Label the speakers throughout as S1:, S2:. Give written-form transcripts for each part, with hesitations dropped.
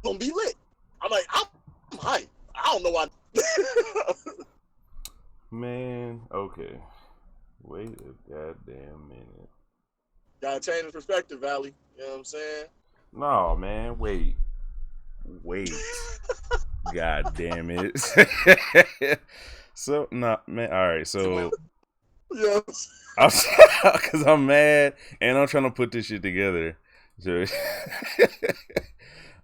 S1: gonna be lit. I'm like, I'm hyped. I don't know why.
S2: Man, okay. Wait a goddamn minute.
S1: Gotta change the perspective, Valley. You know what I'm saying?
S2: No, man, wait. God damn it. So, nah, man, alright, so.
S1: Yes.
S2: Because I'm mad and I'm trying to put this shit together. So,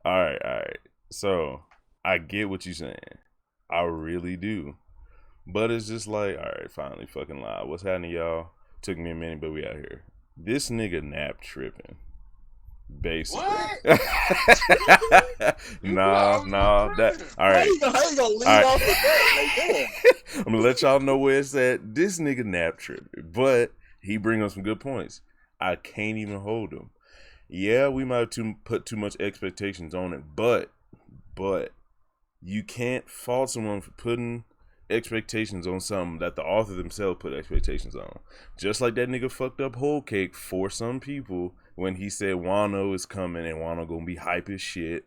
S2: all right. So, I get what you're saying. I really do. But it's just like, all right, finally, fucking live. What's happening, y'all? Took me a minute, but we out here. This nigga nap tripping. Basically.
S3: What?
S2: Nah. That all right.
S1: How you gonna lead off with that?
S2: I'm gonna let y'all know where it's at. This nigga nap tripping, but he bring up some good points. I can't even hold him. Yeah, we might have put too much expectations on it, but you can't fault someone for putting expectations on something that the author themselves put expectations on. Just like that nigga fucked up Whole Cake for some people when he said Wano is coming and Wano gonna be hype as shit.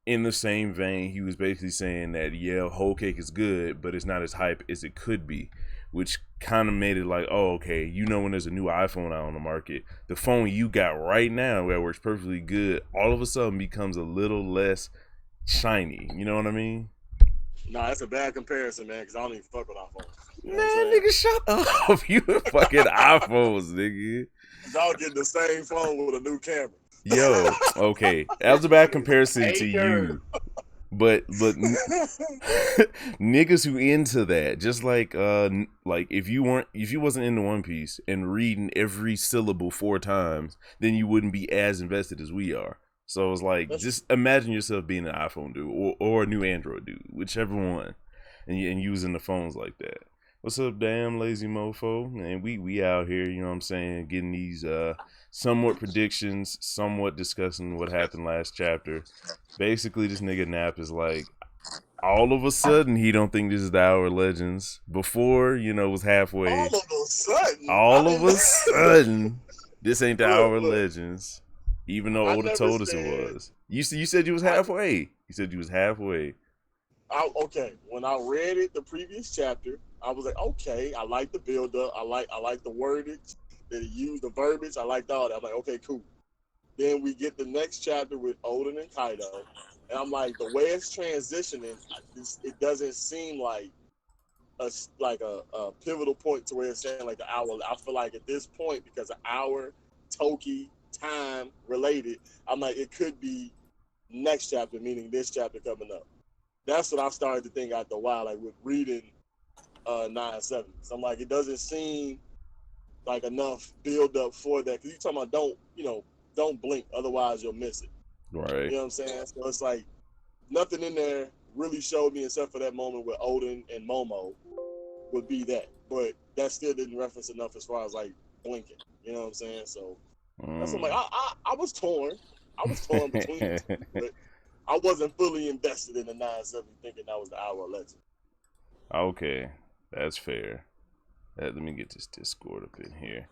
S2: In the same vein, he was basically saying that, yeah, Whole Cake is good, but it's not as hype as it could be, which kind of made it like, oh, okay, you know when there's a new iPhone out on the market, the phone you got right now that works perfectly good, all of a sudden becomes a little less shiny. You know what I mean?
S1: Nah, that's a bad comparison, man, because I don't even fuck with iPhones. You know
S2: Man, nigga, shut up. You fucking iPhones, nigga.
S1: Y'all getting the same phone with a new camera.
S2: Yo, okay. That was a bad comparison to you. But niggas who into that, just like if you wasn't into One Piece and reading every syllable 4 times, then you wouldn't be as invested as we are. So it's like, just imagine yourself being an iPhone dude or a new Android dude, whichever one, and using the phones like that. What's up, damn lazy mofo? And we out here, you know what I'm saying, getting these somewhat predictions, somewhat discussing what happened last chapter. Basically, this nigga Nap is like, all of a sudden, he don't think this is the Hour of Legends. Before, it was halfway.
S1: All
S2: of a sudden, this ain't the Hour of Legends. Even though Oda told us it was. You said you was halfway. You said you was halfway.
S1: Okay, when I read it, the previous chapter, I was like, okay, I like the build up. I like the wordage that he used, the verbiage. I liked all that. I'm like, okay, cool. Then we get the next chapter with Oden and Kaido, and I'm like, the way it's transitioning, it doesn't seem like a pivotal point to where it's saying like the hour. I feel like at this point, because of hour, Toki, time related, I'm like, it could be next chapter, meaning this chapter coming up. That's what I started to think after a while, like with reading 9-7. So I'm like, it doesn't seem like enough build up for that. Because you're talking about don't blink, otherwise you'll miss it.
S2: Right.
S1: You know what I'm saying? So it's like nothing in there really showed me except for that moment with Oden and Momo would be that. But that still didn't reference enough as far as like blinking. You know what I'm saying? So that's what I'm like, I was torn. I was torn between the two, but I wasn't fully invested in the 9-7 thinking that was the Hour of Legend.
S2: Okay, that's fair. Let me get this Discord up in here.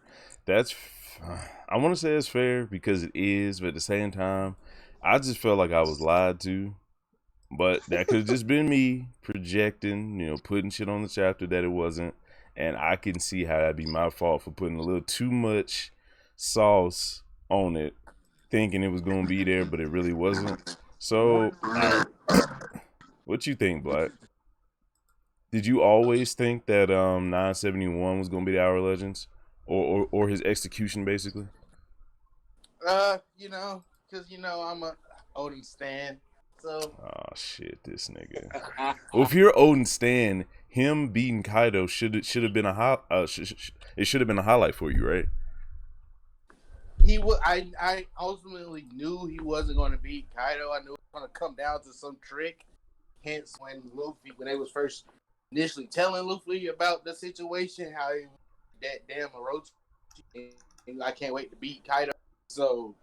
S2: I want to say it's fair because it is, but at the same time, I just felt like I was lied to. But that could have just been me projecting, putting shit on the chapter that it wasn't. And I can see how that'd be my fault for putting a little too much sauce on it, thinking it was going to be there, but it really wasn't. So, what you think, Black? Did you always think that 971 was going to be the Hour of Legends? Or his execution, basically?
S3: Because, I'm a Odin stan. So.
S2: Oh, shit, this nigga. Well, if you're Odin stan, him beating Kaido should have been it should have been a highlight for you, right?
S3: I ultimately knew he wasn't going to beat Kaido. I knew it was going to come down to some trick. Hence, when they was first initially telling Luffy about the situation, how he that damn Orochi, and I can't wait to beat Kaido. So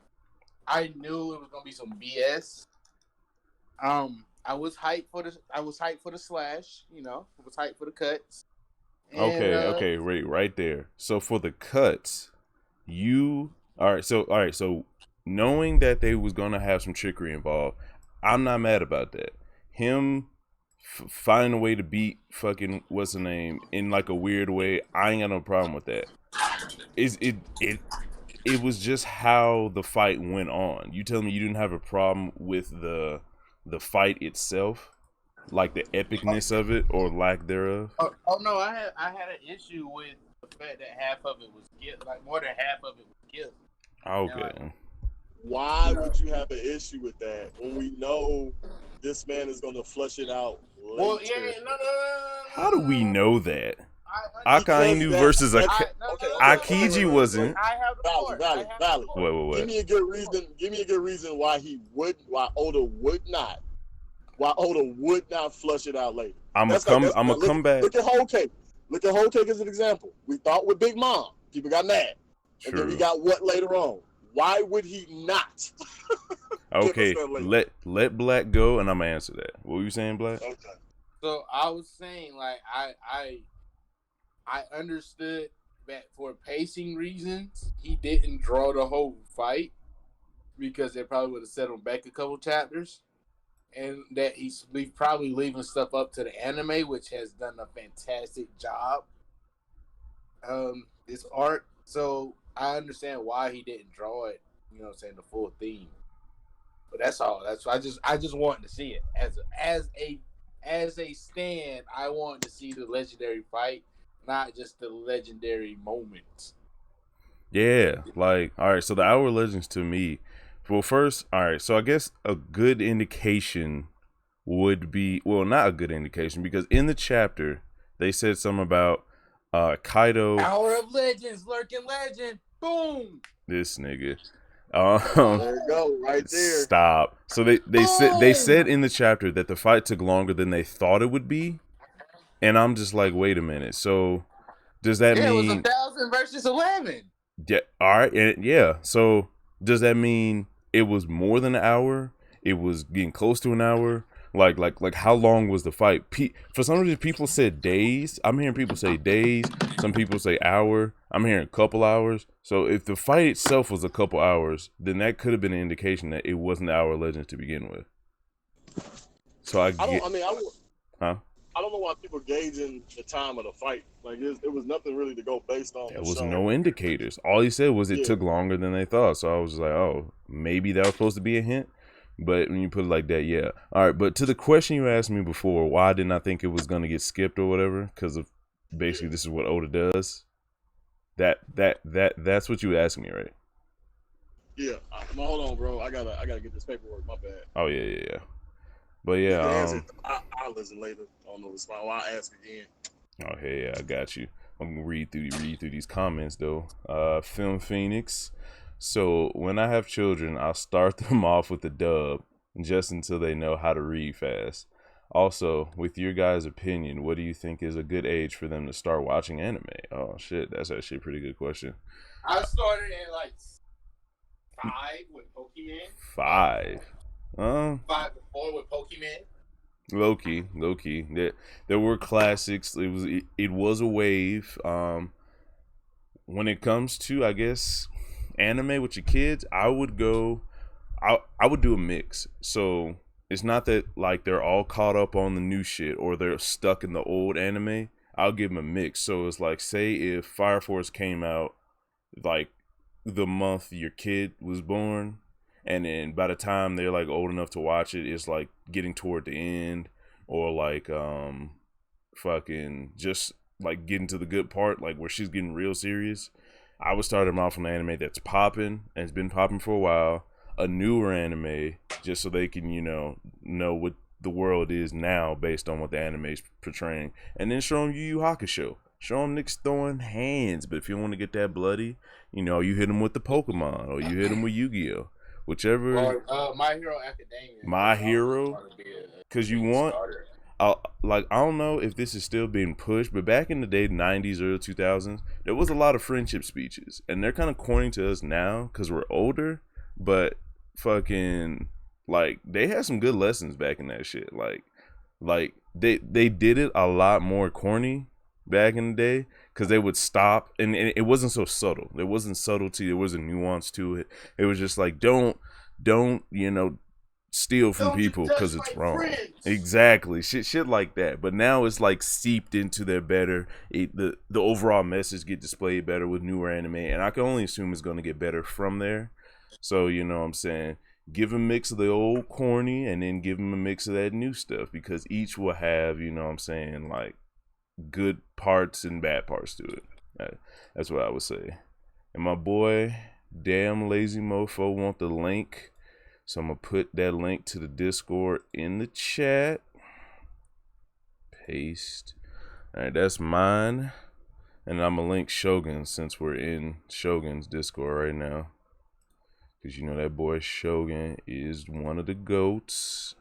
S3: I knew it was going to be some BS. I was hyped for the slash. I was hyped for the cuts. And,
S2: okay, right there. So for the cuts, all right. So knowing that they was gonna have some trickery involved, I'm not mad about that. Him finding a way to beat fucking what's the name in like a weird way, I ain't got no problem with that. It was just how the fight went on. You tell me you didn't have a problem with the fight itself, like the epicness of it or lack thereof?
S3: Oh no, I had an issue with the fact that half of it was killed, like more than half of it was killed.
S2: Okay.
S1: Why would you have an issue with that when we know this man is going to flush it out later?
S3: Well, yeah, no.
S2: How do we know that?
S1: Because
S2: Akainu versus Akiji wasn't.
S3: I have the
S1: valid.
S2: Wait.
S1: Give me a good reason. Give me a good reason why Oda would not flush it out later.
S2: I'm gonna come back.
S1: Look at Whole Cake. Look at Whole Cake as an example. We thought with Big Mom, people got mad, and then we got what later on. Why would he not?
S2: Okay, let Black go, and I'm gonna answer that. What were you saying, Black?
S1: Okay.
S3: So I was saying, like, I understood that for pacing reasons, he didn't draw the whole fight because it probably would have set him back a couple chapters, and that he's probably leaving stuff up to the anime, which has done a fantastic job. This art, so I understand why he didn't draw it. You know what I'm saying, the full theme. But that's all. That's I just wanted to see it as a stand. I wanted to see the legendary fight, not just the legendary moments.
S2: Yeah, like, all right, so the Hour Legends to me, well, first, all right, so I guess a good indication would be, well, not a good indication, because in the chapter, they said something about Kaido.
S3: Hour of Legends, lurking legend, boom!
S2: This nigga.
S1: There you go, right there.
S2: Stop. So they said in the chapter that the fight took longer than they thought it would be, and I'm just like, wait a minute. So does that mean
S3: it was 1,000 versus 11?
S2: Yeah. All right. And yeah. So does that mean it was more than an hour? It was getting close to an hour. Like how long was the fight? For some reason, people said days. I'm hearing people say days. Some people say hour. I'm hearing a couple hours. So if the fight itself was a couple hours, then that could have been an indication that it wasn't the Hour Legends to begin with. So I don't know
S1: why people gauging the time of the fight. Like it was nothing really to go based on.
S2: There was no indicators. All he said was it took longer than they thought. So I was like, oh, maybe that was supposed to be a hint. But when you put it like that, yeah. All right, but to the question you asked me before, why didn't I think it was going to get skipped or whatever? Because of basically this is what Oda does. That's what you asked me, right?
S1: Yeah. Hold on, bro. I gotta get this paperwork. My bad.
S2: Oh yeah. But yeah,
S1: I'll listen later on the response. I'll ask again.
S2: Okay, yeah, I got you. I'm gonna read through these comments though. Film Phoenix. So when I have children, I'll start them off with the dub just until they know how to read fast. Also, with your guys' opinion, what do you think is a good age for them to start watching anime? Oh shit, that's actually a pretty good question.
S3: I started at like 5 with Pokemon.
S2: 5.
S3: 5 to 4 with Pokemon.
S2: Low key. There were classics. It was a wave. When it comes to, I guess, anime with your kids, I would do a mix. So it's not that like they're all caught up on the new shit or they're stuck in the old anime. I'll give them a mix. So it's like, say if Fire Force came out like the month your kid was born, and then by the time they're like old enough to watch it, it's like getting toward the end, or like fucking just like getting to the good part, like where she's getting real serious. I would start them off on an anime that's popping and it's been popping for a while, a newer anime, just so they can, know what the world is now based on what the anime is portraying, and then show them Yu Yu Hakusho. Show them niggas throwing hands, but if you want to get that bloody, you hit them with the Pokemon, or you hit them with Yu-Gi-Oh! Whichever.
S3: Or My Hero Academia.
S2: My Hero, because you want. I don't know if this is still being pushed, but back in the day, 90s, early 2000s, there was a lot of friendship speeches, and they're kind of corny to us now because we're older, but fucking, like, they had some good lessons back in that shit. Like they did it a lot more corny back in the day because they would stop, and it wasn't so subtle. There wasn't subtlety. There wasn't nuance to it. It was just like, don't steal from
S3: Don't you
S2: people
S3: touch
S2: because it's
S3: my
S2: wrong.
S3: friends.
S2: Exactly, shit like that. But now it's like seeped into their better. The overall message get displayed better with newer anime, and I can only assume it's going to get better from there. So you know what I'm saying, give them a mix of the old corny, and then give them a mix of that new stuff, because each will have, you know what I'm saying, like good parts and bad parts to it. That's what I would say. And my boy, damn lazy mofo, want the link. So I'm going to put that link to the Discord in the chat. Paste. All right, that's mine. And I'm going to link Shogun since we're in Shogun's Discord right now. Because you know that boy Shogun is one of the GOATs.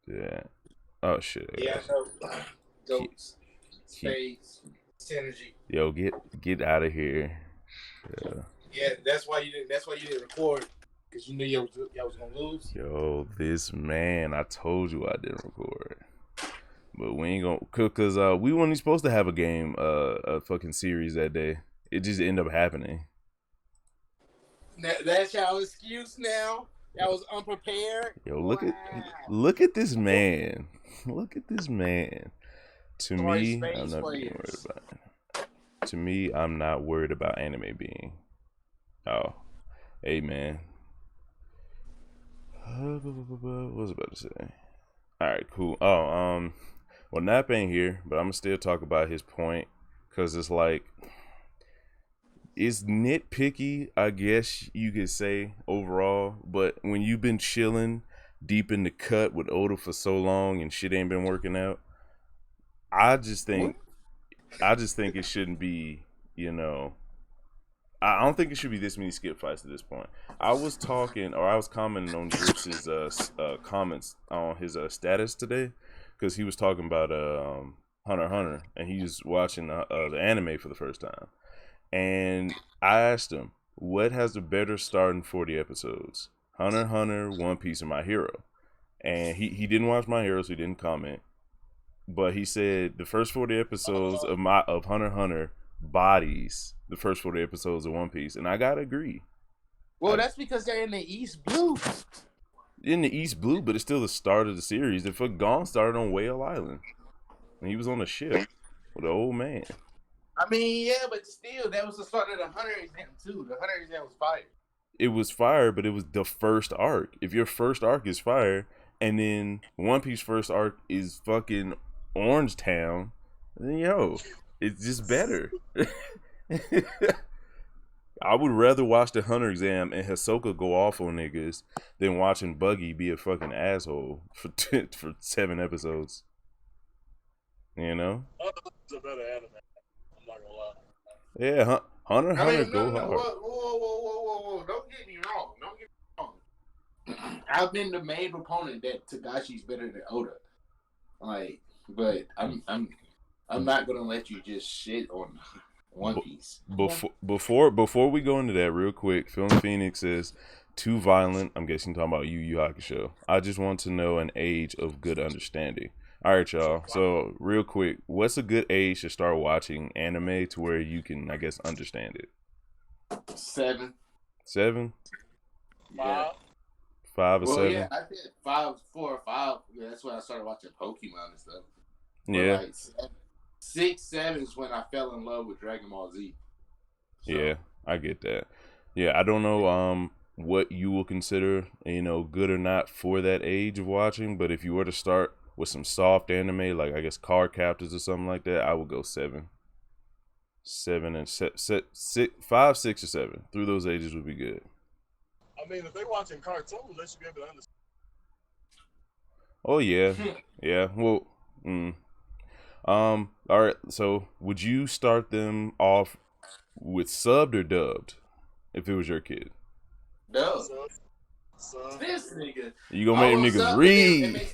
S2: Yeah. Oh, shit.
S3: Yeah, I know. Goats. Spades. Synergy.
S2: Yo, get out of here.
S3: Yeah, that's why you didn't record, because you knew y'all was gonna lose.
S2: Yo, this man, I told you I didn't record. But we ain't gonna cook, because we weren't supposed to have a game, a fucking series that day. It just ended up happening.
S3: That's y'all excuse now? Y'all was unprepared?
S2: Yo, look at this man. Look at this man. To me, I'm not being worried about it. To me, I'm not worried about anime being. Oh. Hey, man. What was I about to say? Alright, cool. Oh, well, Nap ain't here, but I'm gonna still talk about his point, because it's like, it's nitpicky, I guess you could say, overall, but when you've been chilling deep in the cut with Oda for so long and shit ain't been working out, I just think it shouldn't be, you know, I don't think it should be this many skip fights at this point. I was commenting on Drips's comments on his status today, because he was talking about Hunter x Hunter, and he was watching the anime for the first time. And I asked him, what has the better starting 40 episodes? Hunter x Hunter, One Piece, and My Hero. And he didn't watch My Hero, so he didn't comment. But he said the first 40 episodes of Hunter x Hunter bodies the first 40 episodes of One Piece, and I gotta agree.
S3: Well, that's because they're in the East Blue.
S2: In the East Blue, but it's still the start of the series. The fuck Gon started on Whale Island, and he was on a ship with an old man.
S3: I mean, yeah, but still, that was the start of the Hunter exam too. The Hunter exam was fire.
S2: It was fire, but it was the first arc. If your first arc is fire, and then One Piece first arc is fucking Orange Town, then yo, it's just better. I would rather watch the Hunter exam and Hisoka go off on niggas than watching Buggy be a fucking asshole for 7 episodes. You know?
S1: It's a better anime. I'm not gonna lie.
S2: Yeah, Hunter x Hunter go hard.
S3: Whoa. Don't get me wrong. I've been the main proponent that Tagashi's better than Oda. Like, but I'm not gonna let you just shit on One Piece.
S2: Before we go into that real quick, Film Phoenix says too violent. I'm guessing talking about Yu Yu Hakusho. I just want to know an age of good understanding. All right, y'all. So real quick, what's a good age to start watching anime to where you can, I guess, understand it?
S3: 7.
S2: 7?
S3: Yeah.
S2: 5 or 7?
S3: Yeah, I did 4 or 5. Yeah, that's when I started watching Pokemon and stuff.
S2: Yeah.
S3: Like 6, 7 is when I fell in love with Dragon Ball Z. So.
S2: Yeah, I get that. Yeah, I don't know what you will consider, good or not for that age of watching, but if you were to start with some soft anime, like I guess Card Captors or something like that, I would go 7. 7 and 5, 6, or 7. Through those ages would be good.
S1: I mean, if they're watching cartoons, they should be able to understand.
S2: Oh yeah, yeah. Well, all right. So, would you start them off with subbed or dubbed if it was your kid?
S3: Dubbed.
S1: So,
S3: this nigga.
S2: You gonna make them niggas read?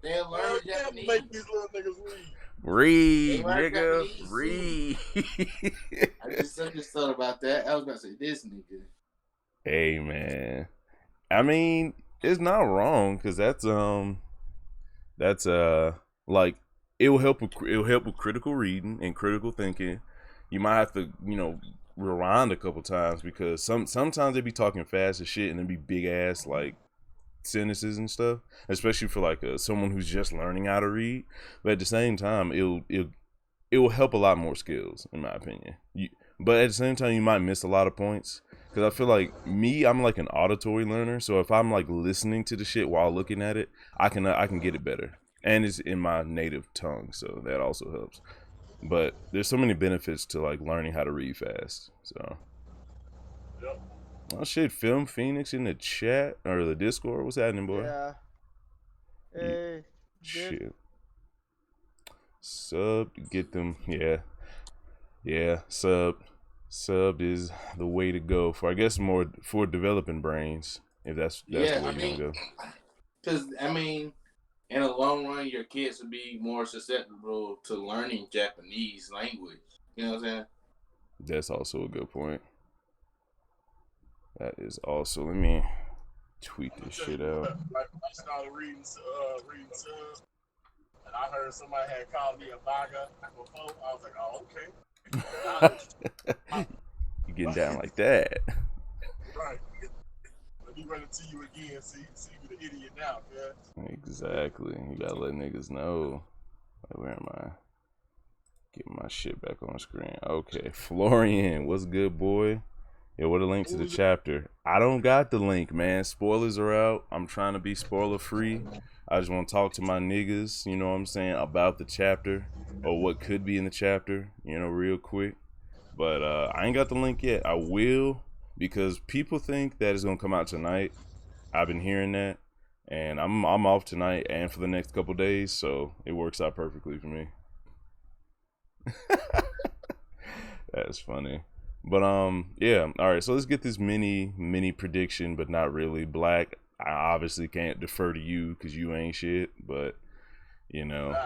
S3: They'll learn Japanese.
S1: Make these little niggas read.
S2: Read, nigga. Read.
S3: I just thought about that. I was about to say this nigga.
S2: Hey man, I mean, it's not wrong, because that's like it'll help with critical reading and critical thinking. You might have to rewind a couple times because sometimes they be talking fast as shit and then be big ass like sentences and stuff, especially for like someone who's just learning how to read. But at the same time, it will help a lot more skills, in my opinion. But at the same time, you might miss a lot of points because I feel like I'm like an auditory learner. So if I'm like listening to the shit while looking at it, I can get it better, and it's in my native tongue, so that also helps. But there's so many benefits to like learning how to read fast. So,
S1: Yep.
S2: oh shit, Film Phoenix in the chat or the Discord. What's happening, boy?
S4: Yeah. Hey.
S2: Shit. Sub to get them. Yeah. Sub is the way to go for, I guess, more for developing brains. If that's the way you're gonna go.
S3: Because in the long run, your kids will be more susceptible to learning Japanese language. You know what I'm saying?
S2: That's also a good point. That is also. Let me tweet this shit out.
S1: Like, I started reading Sub, and I heard somebody had called me a baga before. I was like, oh, okay.
S2: You getting down like that?
S1: Right. Let me run it to you again. See you the idiot now, man.
S2: Exactly. You gotta let niggas know. Like, where am I? Getting my shit back on screen. Okay, Florian, what's good, boy? Yeah, what a link to the chapter. I don't got the link, man. Spoilers are out. I'm trying to be spoiler free. I just want to talk to my niggas, you know what I'm saying, about the chapter or what could be in the chapter, you know, real quick. But I ain't got the link yet. I will, because people think that it's gonna come out tonight. I've been hearing that, and I'm off tonight and for the next couple days, so it works out perfectly for me. That's funny. But yeah, all right, so let's get this mini prediction, but not really. Black, I obviously can't defer to you because you ain't shit, but you know,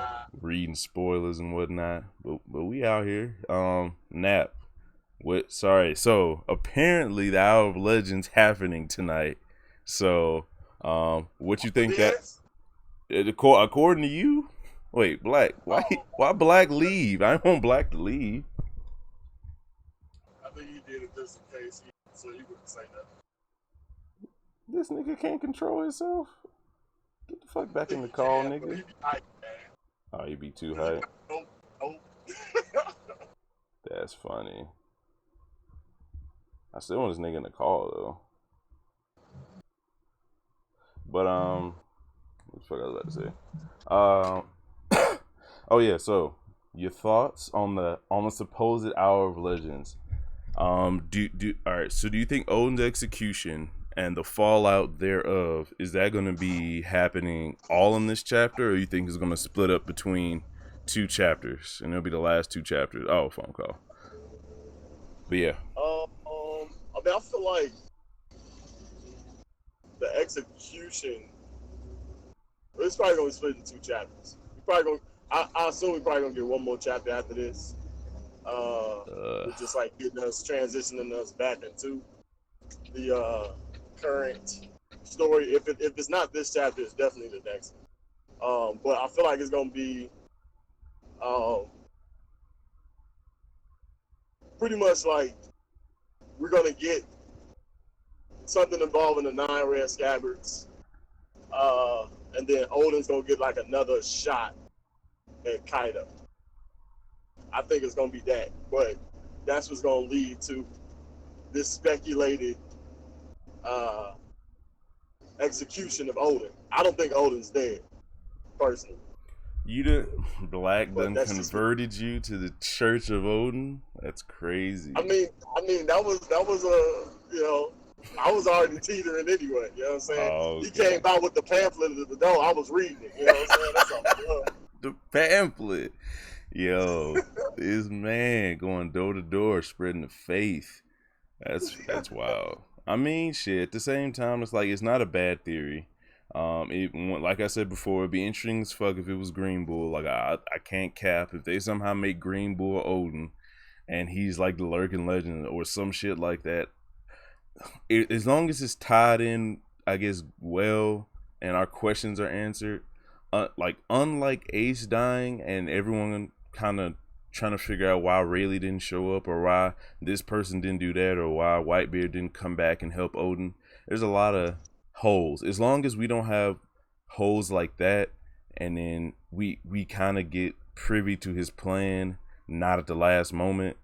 S2: reading spoilers and whatnot. But we out here. Nap. What? Sorry. So apparently the Hour of Legends happening tonight. So what you think that? According to you? Wait, Black. Why Black leave? I want Black to leave.
S1: I think he did it just in case, so he wouldn't say that.
S2: This nigga can't control himself. Get the fuck back in the call, nigga. Oh, you be too hype.
S1: Nope.
S2: That's funny. I still want this nigga in the call though. But what the fuck I was about to say? Oh yeah. So your thoughts on the supposed Hour of Legends? All right. So do you think Odin's execution and the fallout thereof, is that going to be happening all in this chapter, or you think it's going to split up between two chapters and it'll be the last two chapters? Oh, phone call. But yeah.
S1: I mean, I feel like the execution, it's probably going to be split into two chapters. I assume we're probably going to get one more chapter after this. With just like getting us, transitioning us back into the current story. If it's not this chapter, it's definitely the next one. But I feel like it's going to be pretty much like we're going to get something involving the 9 red scabbards. And then Odin's going to get like another shot at Kaido. I think it's going to be that. But that's what's going to lead to this speculated execution of Odin. I don't think Odin's dead, personally.
S2: Black done converted you to the Church of Odin? That's crazy.
S1: I mean that was I was already teetering anyway, you know what I'm saying? Oh, okay. He came out with the pamphlet at the door, I was reading it, you know what I'm saying? That's all.
S2: The pamphlet. Yo, this man going door to door spreading the faith. That's wild. I mean, shit, at the same time, it's like, it's not a bad theory. Like I said before, it'd be interesting as fuck if it was Green Bull. Like, I can't cap if they somehow make Green Bull Odin and he's like the lurking legend or some shit like that. As long as it's tied in, I guess, well, and our questions are answered, like, unlike Ace dying and everyone kind of trying to figure out why Rayleigh didn't show up, or why this person didn't do that, or why Whitebeard didn't come back and help Odin. There's a lot of holes. As long as we don't have holes like that, and then we kind of get privy to his plan, not at the last moment.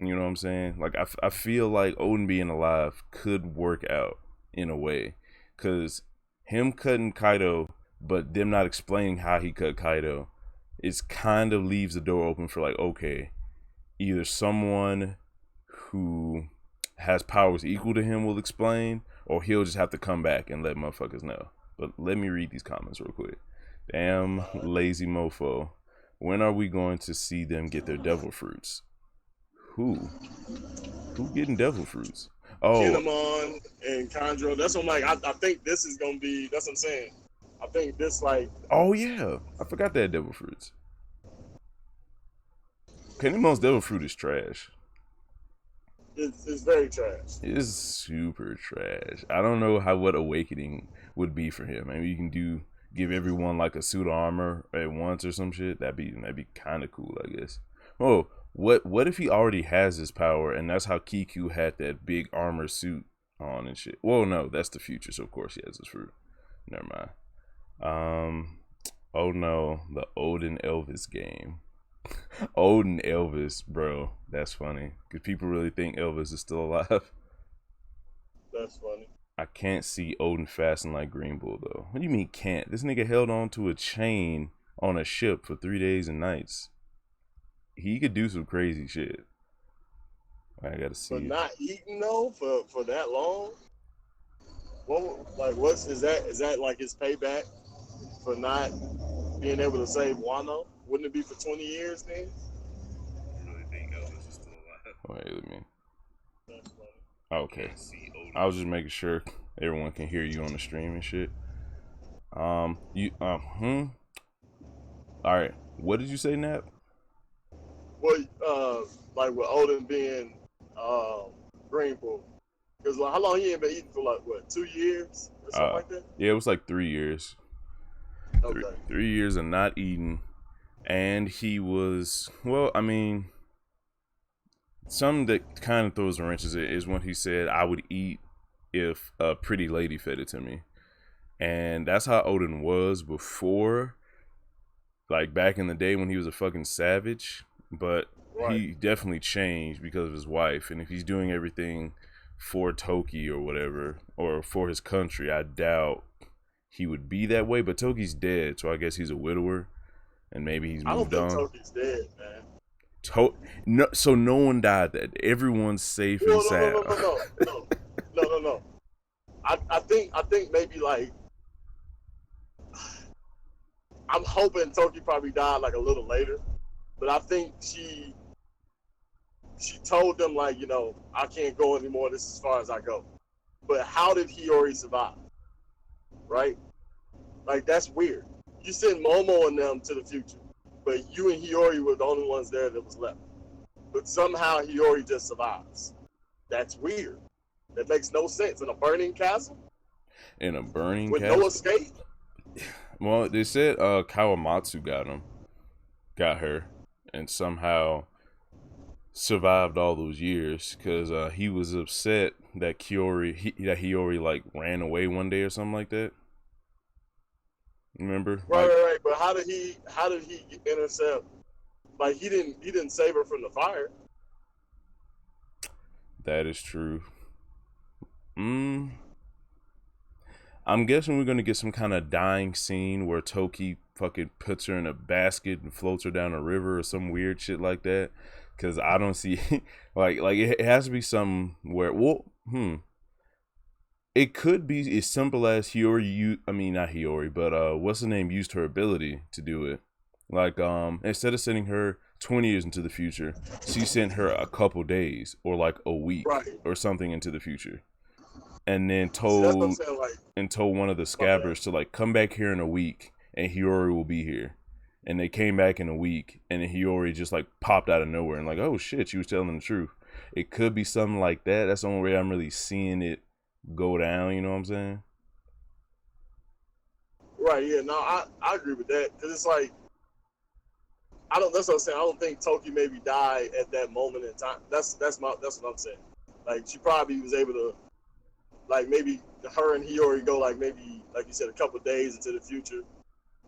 S2: You know what I'm saying? Like, I feel like Odin being alive could work out in a way, because him cutting Kaido, but them not explaining how he cut Kaido, it's kind of leaves the door open for, like, okay, either someone who has powers equal to him will explain, or he'll just have to come back and let motherfuckers know. But let me read these comments real quick. Damn lazy mofo. When are we going to see them get their devil fruits? Who getting devil fruits? Oh,
S1: Kinemon and Chondro. That's what I'm like. I think this is gonna be. That's what I'm saying. I think this like.
S2: oh yeah, I forgot they had devil fruits. Kinemon's devil fruit is trash.
S1: It's very trash.
S2: It's super trash. I don't know what awakening would be for him. Maybe you can give everyone like a suit of armor at once or some shit. That'd be kind of cool, I guess. Oh, what if he already has his power, and that's how Kiku had that big armor suit on and shit? Well, no, that's the future, so of course he has his fruit. Never mind. Oh no, the Odin Elvis game. Odin Elvis, bro, that's funny, because people really think Elvis is still alive.
S1: That's funny.
S2: I can't see Odin fasting like Green Bull, though. What do you mean can't? This nigga held on to a chain on a ship for 3 days and nights. He could do some crazy shit. I gotta see.
S1: But not eating though for that long. Is that like his payback for not being able to save Wano? Wouldn't it be for 20 years then?
S2: I really think Elvis is still alive. Wait, let me.
S1: That's funny.
S2: Okay. I was just making sure everyone can hear you on the stream and shit. All right. What did you say, Nap?
S1: Well, like with Odin being Green Bull, because like, how long he ain't been eating for, like, what, 2 years or something like that?
S2: Yeah, it was like 3 years.
S1: Okay.
S2: 3 years of not eating, and he was, well, I mean, something that kind of throws wrenches is when he said, "I would eat if a pretty lady fed it to me," and that's how Odin was before, like back in the day when he was a fucking savage. But
S1: Right.
S2: he definitely changed because of his wife, and if he's doing everything for Toki or whatever, or for his country, I doubt he would be that way. But Toki's dead, so I guess he's a widower, and maybe he's moved on.
S1: I don't think Toki's dead, man.
S2: No, so no one died. That everyone's safe and sound.
S1: No. I think maybe, like, I'm hoping Toki probably died like a little later, but I think she told them, like, I can't go anymore. This is as far as I go. But how did Hiyori survive? Right? Like, that's weird. You sent Momo and them to the future, but you and Hiyori were the only ones there that was left. But somehow Hiyori just survives. That's weird. That makes no sense. In a burning castle?
S2: In a burning
S1: with
S2: castle?
S1: No escape?
S2: Well, they said Kawamatsu got her, and somehow survived all those years, because he was upset that Hiyori like ran away one day or something like that. Remember?
S1: Right. But how did he intercept? Like, he didn't save her from the fire.
S2: That is true. I'm guessing we're gonna get some kind of dying scene where Toki fucking puts her in a basket and floats her down a river or some weird shit like that. Cause I don't see like it has to be something where it could be as simple as Hiyori. Not Hiyori, but what's the name used her ability to do it. Like instead of sending her 20 years into the future, she sent her a couple days or like a week or something into the future. And then told one of the scabbers to like come back here in a week and Hiyori will be here. And they came back in a week and then Hiyori just like popped out of nowhere and like, oh shit, she was telling the truth. It could be something like that. That's the only way I'm really seeing it go down, you know what I'm saying?
S1: Right, yeah, no, I agree with that. Because it's like, I don't. That's what I'm saying. I don't think Toki maybe died at that moment in time. That's what I'm saying. Like she probably was able to, like maybe her and Hiyori go like maybe like you said a couple days into the future,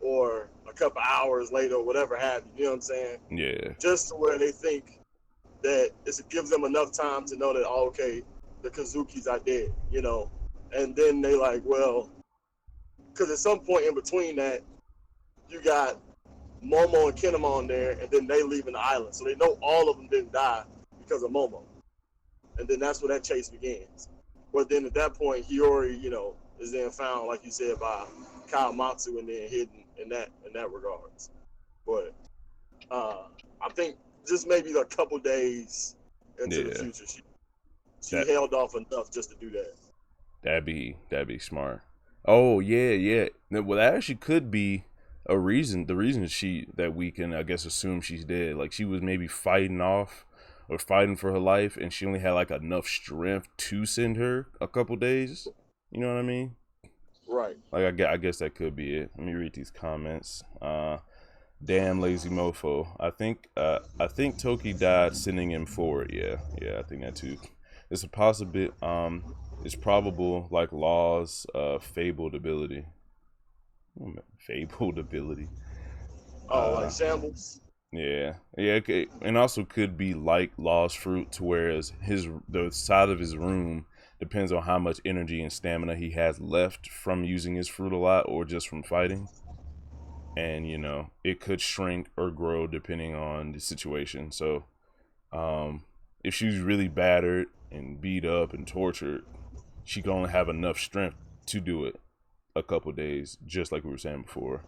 S1: or a couple hours later, or whatever have you. You know what I'm saying?
S2: Yeah.
S1: Just to where they think that it gives them enough time to know that oh, okay, the Kazukis are dead. You know, and then they like well, because at some point in between that, you got Momo and Kinemon there, and then they leaving the island. So they know all of them didn't die because of Momo. And then that's where that chase begins. But then at that point, Hiyori, you know, is then found, like you said, by Kawamatsu and then hidden in that regards. But I think just maybe a couple days into the
S2: Yeah.
S1: future, she
S2: That
S1: held off enough just to do that.
S2: that'd be smart. Oh yeah. Well, that actually could be a reason. The reason that we can, I guess, assume she's dead. Like she was maybe fighting off or fighting for her life, and she only had like enough strength to send her a couple days. You know what I mean?
S1: Right.
S2: Like I guess that could be it. Let me read these comments. Damn lazy mofo. I think Toki died sending him forward. Yeah, I think that too. It's a possible. It's probable like Law's fabled ability. Fabled ability.
S1: Oh, like shambles.
S2: Yeah. Okay. And also could be like Law's fruit, to whereas the side of his room depends on how much energy and stamina he has left from using his fruit a lot or just from fighting. And you know, it could shrink or grow depending on the situation. So, if she's really battered and beat up and tortured, she can only have enough strength to do it a couple days, just like we were saying before.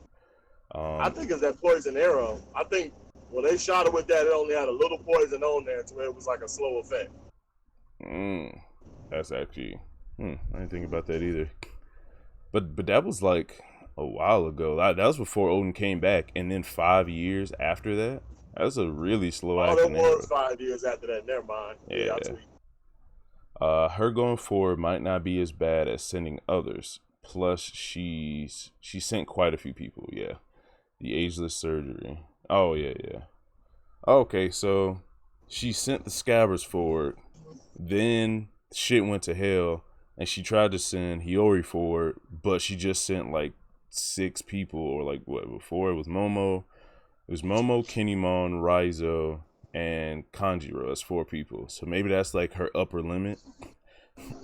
S1: I think it's that poison arrow. I think when they shot her with that, it only had a little poison on there to where it was like a slow effect.
S2: That's actually, I didn't think about that either. But that was like a while ago. That was before Odin came back, and then 5 years after that. That's a really slow
S1: Oh, that
S2: acting arrow.
S1: was 5 years after that. Never mind. Yeah, I tweet.
S2: Her going forward might not be as bad as sending others. Plus, she sent quite a few people. Yeah, the ageless surgery. Oh yeah. Okay, so she sent the Scabbers forward. Then shit went to hell, and she tried to send Hiyori forward, but she just sent like 6 people, or like what before it was Momo. It was Momo, Kinemon, Raizo, and Kanjiro. That's 4 people. So maybe that's like her upper limit.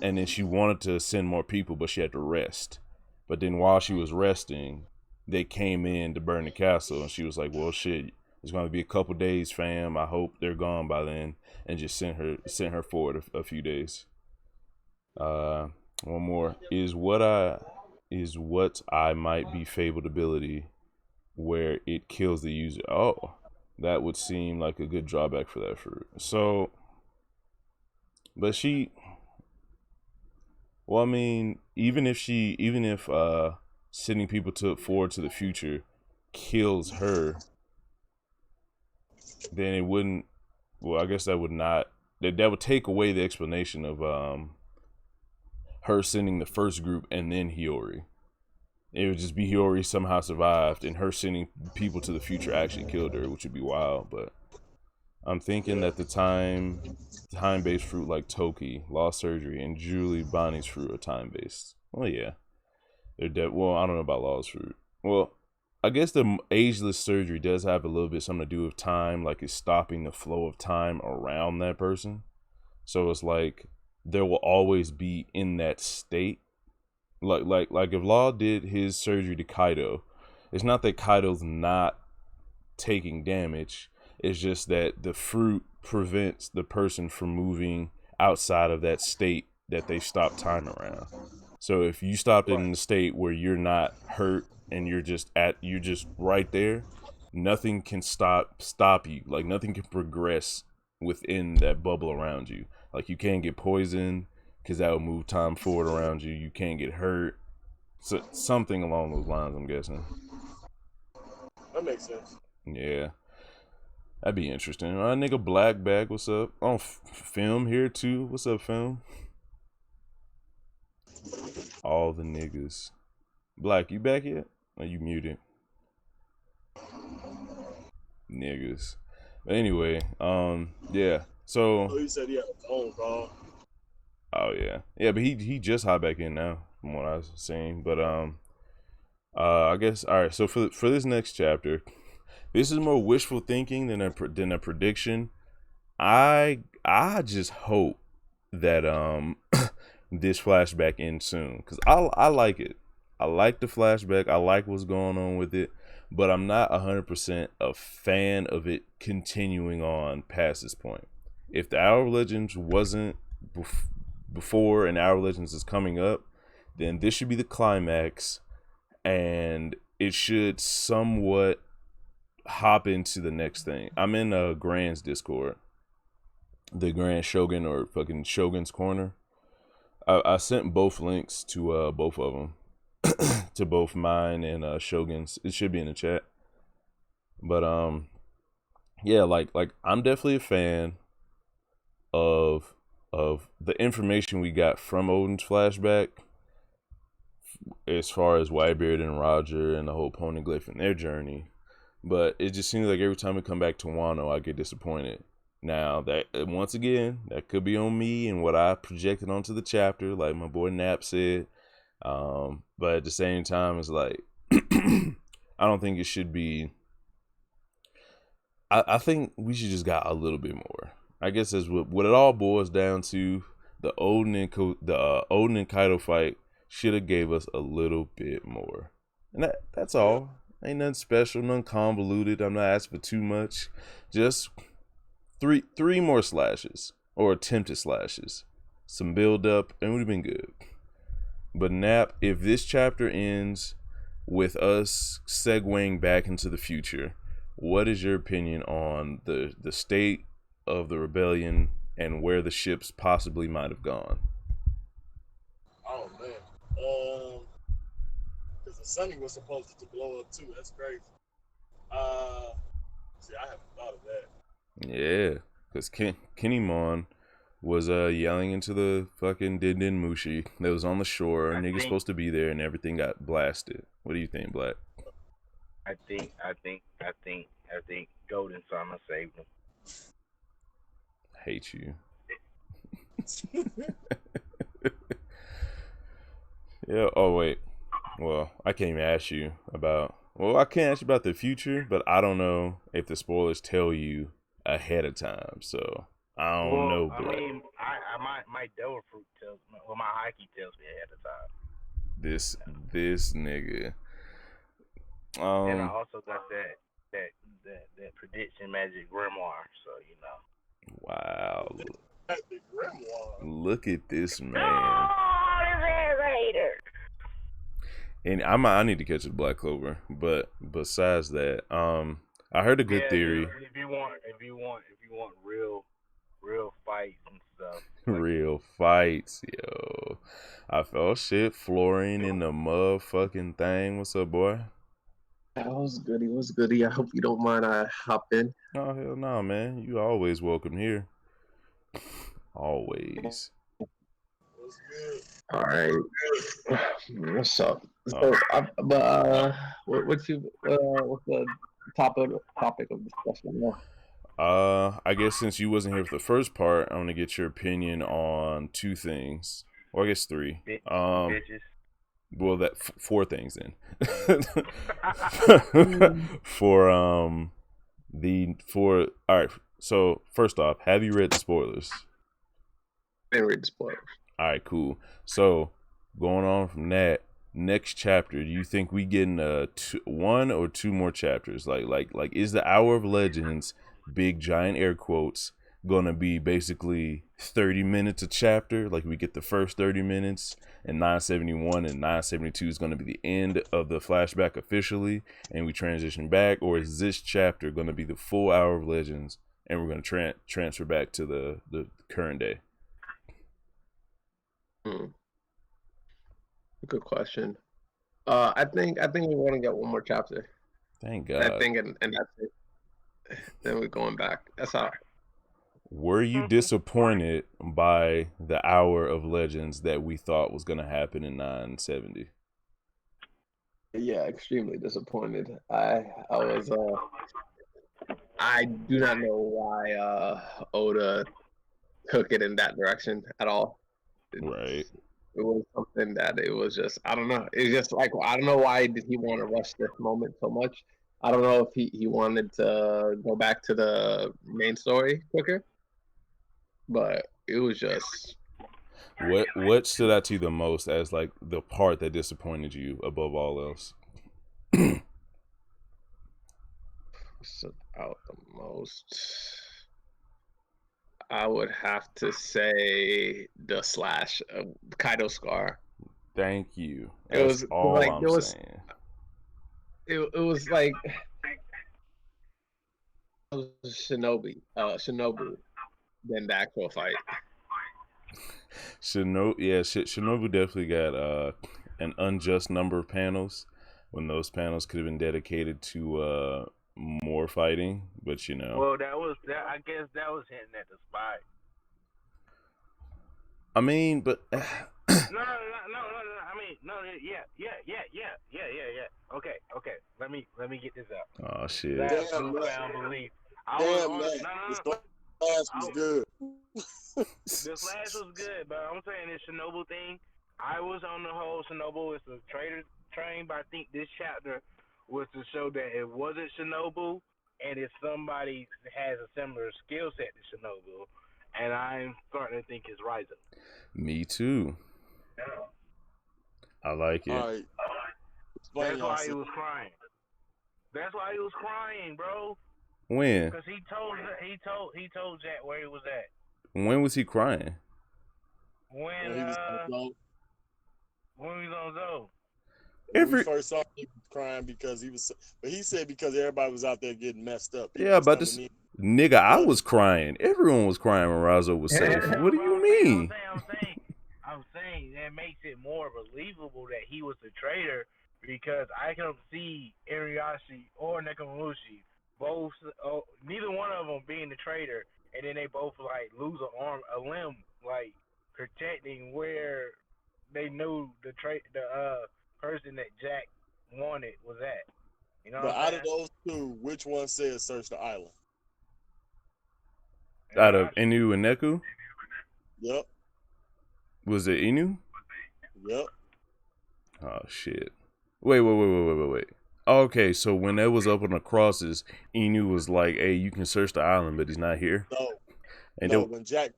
S2: And then she wanted to send more people, but she had to rest. But then while she was resting, they came in to burn the castle, and she was like, "Well, shit, it's going to be a couple days, fam. I hope they're gone by then," and just sent her forward a few days. One more is what I might be fabled ability where it kills the user. Oh, that would seem like a good drawback for that fruit. So, but well, I mean, even if sending people forward to the future kills her, then it wouldn't. Well, I guess that would not. That would take away the explanation of her sending the first group and then Hiyori. It would just be Hiyori somehow survived, and her sending people to the future actually killed her, which would be wild. But I'm thinking that the time-based fruit like Toki, Law Surgery, and Julie Bonnie's fruit are time-based. Well, yeah, they're dead. Well, I don't know about Law's fruit. Well, I guess the ageless surgery does have a little bit something to do with time, like it's stopping the flow of time around that person. So it's like there will always be in that state. Like if Law did his surgery to Kaido, it's not that Kaido's not taking damage. It's just that the fruit prevents the person from moving outside of that state that they stopped time around. So if you stopped it in the state where you're not hurt and you're just right there, nothing can stop you. Like nothing can progress within that bubble around you. Like you can't get poisoned because that will move time forward around you. You can't get hurt. So something along those lines, I'm guessing.
S1: That makes sense.
S2: Yeah. That'd be interesting. Nigga Black Bag, what's up? On Film here too. What's up, Film? All the niggas. Black, you back yet? Are you muted? Niggas. But anyway, yeah. So,
S1: So he said he had a phone call.
S2: oh yeah, yeah. But he just hopped back in now, from what I was seeing. But I guess all right. So for this next chapter, this is more wishful thinking than a prediction. I just hope that this flashback ends soon because I like it. I like the flashback. I like what's going on with it, but I'm not 100% a fan of it continuing on past this point. If the Hour of Legends wasn't before and Hour of Legends is coming up, then this should be the climax, and it should somewhat hop into the next thing. I'm in Grand's Discord, the Grand Shogun or fucking Shogun's Corner. I sent both links to both of them, to both mine and Shogun's. It should be in the chat. But yeah, like I'm definitely a fan of the information we got from Odin's flashback, as far as Whitebeard and Roger and the whole Poneglyph and their journey. But it just seems like every time we come back to Wano, I get disappointed. Now, that once again, that could be on me and what I projected onto the chapter, like my boy Nap said. But at the same time, it's like, I don't think it should be. I think we should just got a little bit more. I guess that's what it all boils down to. The Odin and Kaido fight should have gave us a little bit more, and that's all. Ain't nothing special, nothing convoluted. I'm not asking for too much. Just three more slashes or attempted slashes, some build up, and it would have been good. But Nap, if this chapter ends with us segueing back into the future, what is your opinion on the state of the rebellion and where the ships possibly might have gone?
S1: Oh man, because the Sunny was supposed to blow up too. That's crazy. See, I haven't thought of that.
S2: Yeah, because Kinemon was yelling into the fucking Din Mushi that was on the shore. Niggas supposed to be there, and everything got blasted. What do you think, Black?
S5: I think Golden Sama saved him.
S2: Hate you. Yeah. Oh wait. Well, I can't even ask you about. Well, I can't ask you about the future, but I don't know if the spoilers tell you ahead of time. So I don't know, Black.
S5: I mean, my Devil Fruit tells me. Well, my Haki tells me ahead of time.
S2: This nigga.
S5: And I also got that prediction magic grimoire. So you know.
S2: Wow.
S1: That's the grimoire.
S2: Look at this man.
S5: Later.
S2: And I need to catch a Black Clover, but besides that, I heard a good theory.
S5: If you want real fights and stuff.
S2: Real fights, yo. I felt shit flooring in the motherfucking thing. What's up, boy?
S6: What's goody? I hope you don't mind I hop in.
S2: Oh, hell no, man. You always welcome here. Always.
S1: What's good?
S6: All right. What's up?
S2: Oh.
S6: So, what's the topic of discussion now?
S2: I guess since you wasn't here for the first part, I want to get your opinion on two things. Or I guess three.
S5: Bitches.
S2: Well, that four things then. All right. So first off, have you read the spoilers?
S6: I didn't read the spoilers.
S2: All right, cool. So going on from that, next chapter, do you think we getting one or two more chapters? Like is the Hour of Legends, big giant air quotes, gonna be basically 30 minutes a chapter? Like we get the first 30 minutes, and 971 and 972 is gonna be the end of the flashback officially, and we transition back, or is this chapter gonna be the full Hour of Legends, and we're gonna transfer back to the current day?
S6: Good question. I think we want to get one more chapter.
S2: Thank God.
S6: I think, and that's it. Then we're going back. That's all.
S2: Were you disappointed by the Hour of Legends that we thought was gonna happen in 970?
S6: Yeah, extremely disappointed. I was I do not know why Oda took it in that direction at all.
S2: Right.
S6: It was something that it was just, I don't know. It's just like, I don't know why did he want to rush this moment so much. I don't know if he wanted to go back to the main story quicker, but it was just.
S2: What stood out to you the most as like the part that disappointed you above all else?
S6: Stood out the most. I would have to say the slash of Kaido scar.
S2: Thank you.
S6: It
S2: That's
S6: was
S2: all
S6: like
S2: I'm saying.
S6: it was like Shinobu than the actual fight.
S2: Shinobu definitely got an unjust number of panels when those panels could have been dedicated to more fighting, but you know.
S5: Well, I guess that was hinting at the spy.
S2: I mean, but
S5: No. I mean, no. Yeah. Okay. Let me get this out.
S2: oh shit.
S5: That's
S1: Damn,
S5: newfound belief. I was
S1: Damn,
S5: on.
S1: man.
S5: No.
S1: This class was good.
S5: The slash was good, but I'm saying this Shinobu thing. I was on the whole Shinobu is a traitor train, but I think this chapter was to show that it wasn't Shinobu, and if somebody has a similar skill set to Shinobu, and I'm starting to think it's Raizo.
S2: Me too. I like it.
S1: All right.
S5: That's why he was crying. That's why he was crying, bro.
S2: When?
S5: Because he told Jack where he was at.
S2: When was he crying?
S5: When
S1: he was
S5: on Zoe.
S1: When we first saw him, he was crying because but he said because everybody was out there getting messed up.
S2: Yeah, about this nigga, I was crying. Everyone was crying when Razo was safe. What do you mean?
S5: I'm saying that makes it more believable that he was the traitor because I can see Ariashi or Nekomamushi both, neither one of them being the traitor, and then they both like lose a limb, like protecting where they knew the person that Jack wanted was at. You know
S1: but
S5: what I'm
S1: out
S5: saying?
S1: of those two, which one said search the island?
S2: Out of Inu and Neku?
S1: Yep.
S2: Was it Inu?
S1: Yep.
S2: Oh shit. Wait. Okay, so when that was up on the crosses, Inu was like, "Hey, you can search the island, but he's not here."
S1: No. When Jack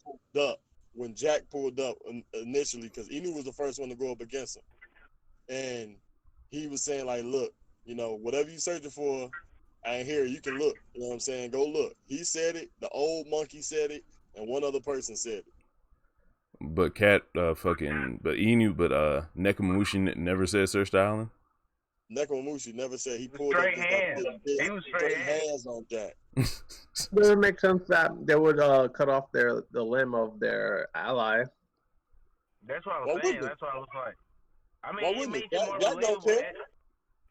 S1: pulled up initially, because Inu was the first one to go up against him, and he was saying like, "Look, you know, whatever you searching for, I ain't here. You can look. You know what I'm saying? Go look." He said it. The old monkey said it, and one other person said it.
S2: But Nekomamushi never said search the island.
S1: Nekomamushi never said he pulled
S5: straight
S1: up
S5: hands. He was straight hands
S1: on Jack.
S6: Does it make sense that they would cut off the limb of their ally?
S5: That's what I was saying. That's what I was like. I mean, it makes it more believable.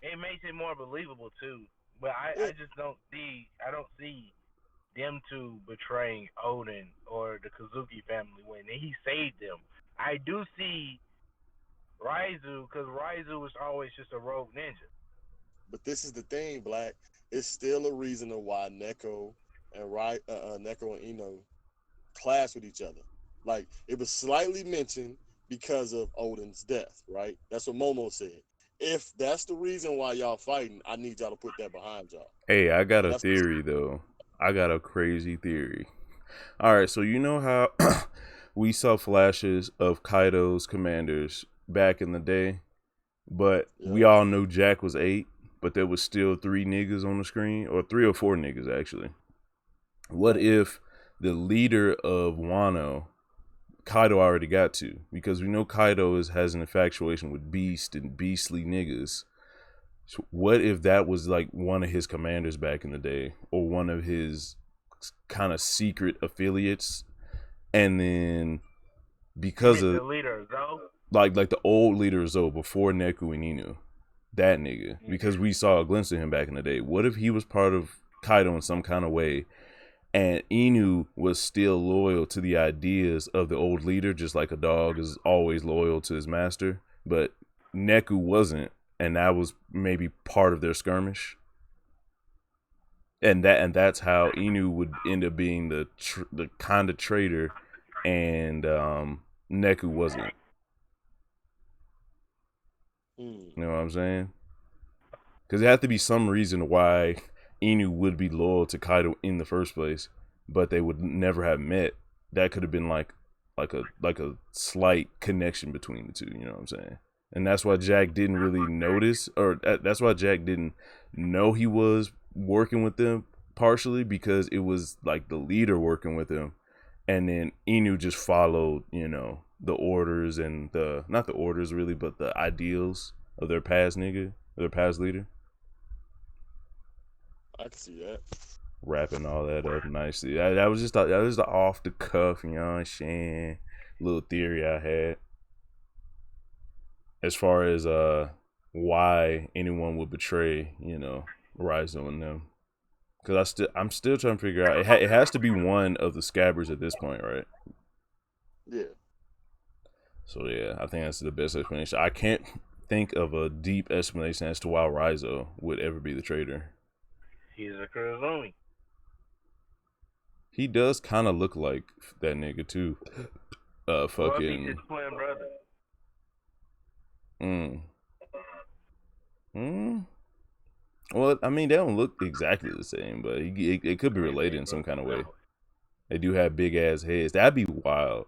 S5: It makes it more believable too. But I just don't see. I don't see them two betraying Odin or the Kazuki family when he saved them. I do see Raizu because Raizu was always just a rogue ninja.
S1: But this is the thing, Black. It's still a reason of why Neko and Ino clash with each other. Like it was slightly mentioned because of Odin's death, right? That's what Momo said. If that's the reason why y'all fighting, I need y'all to put that behind y'all.
S2: Hey, I got a theory though. I got a crazy theory. All right, so you know how we saw flashes of Kaido's commanders back in the day, but we all know Jack was 8, but there was still 3 niggas on the screen, or 3 or 4 niggas actually. What if the leader of Wano, Kaido already got to? Because we know Kaido has an infatuation with Beast and beastly niggas. So what if that was like one of his commanders back in the day, or one of his kind of secret affiliates, and then because of
S5: the leader Zoe,
S2: like the old leader Zoe before Neku and Inu, that nigga, because we saw a glimpse of him back in the day. What if he was part of Kaido in some kind of way, and Inu was still loyal to the ideas of the old leader, just like a dog is always loyal to his master, but Neku wasn't, and that was maybe part of their skirmish? and that's how Inu would end up being the kind of traitor, and Neku wasn't. You know what I'm saying? Because there had to be some reason why Inu would be loyal to Kaido in the first place, but they would never have met. That could have been like a slight connection between the two. You know what I'm saying? And that's why Jack didn't really notice, or that's why Jack didn't know he was working with them, partially because it was like the leader working with him, and then Inu just followed, you know, the orders and the, not the orders really, but the ideals of their past nigga, their past leader.
S1: I can see that.
S2: Wrapping all that up nicely. That was just the off the cuff, you know what I'm saying, little theory I had. As far as why anyone would betray, you know, Raizo and them, because I'm still trying to figure out. It has to be one of the scabbers at this point, right?
S1: Yeah.
S2: So yeah, I think that's the best explanation. I can't think of a deep explanation as to why Raizo would ever be the traitor.
S5: He's a Kurozumi.
S2: He does kind of look like that nigga too. Fucking.
S5: Well, he's his twin brother.
S2: Well, I mean, they don't look exactly the same, but it could be related in some kind of way. They do have big ass heads. That'd be wild.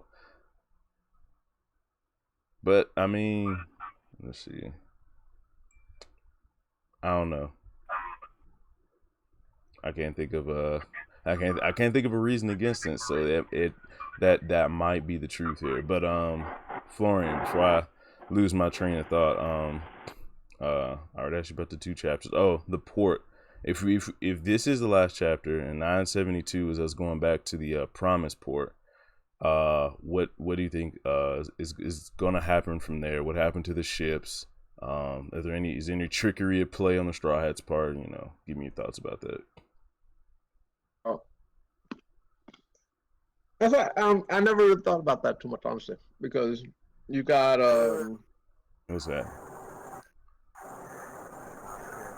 S2: But I mean, let's see. I don't know. I can't think of a reason against it. So that might be the truth here. But Florian, before I lose my train of thought, I already asked you about the 2 chapters. Oh, the port. If this is the last chapter and 972 is us going back to the Promise port, what do you think is gonna happen from there? What happened to the ships? Is there any trickery at play on the Straw Hats part? You know, give me your thoughts about that.
S6: Oh, that's why I never really thought about that too much, honestly, because you got
S2: What's that?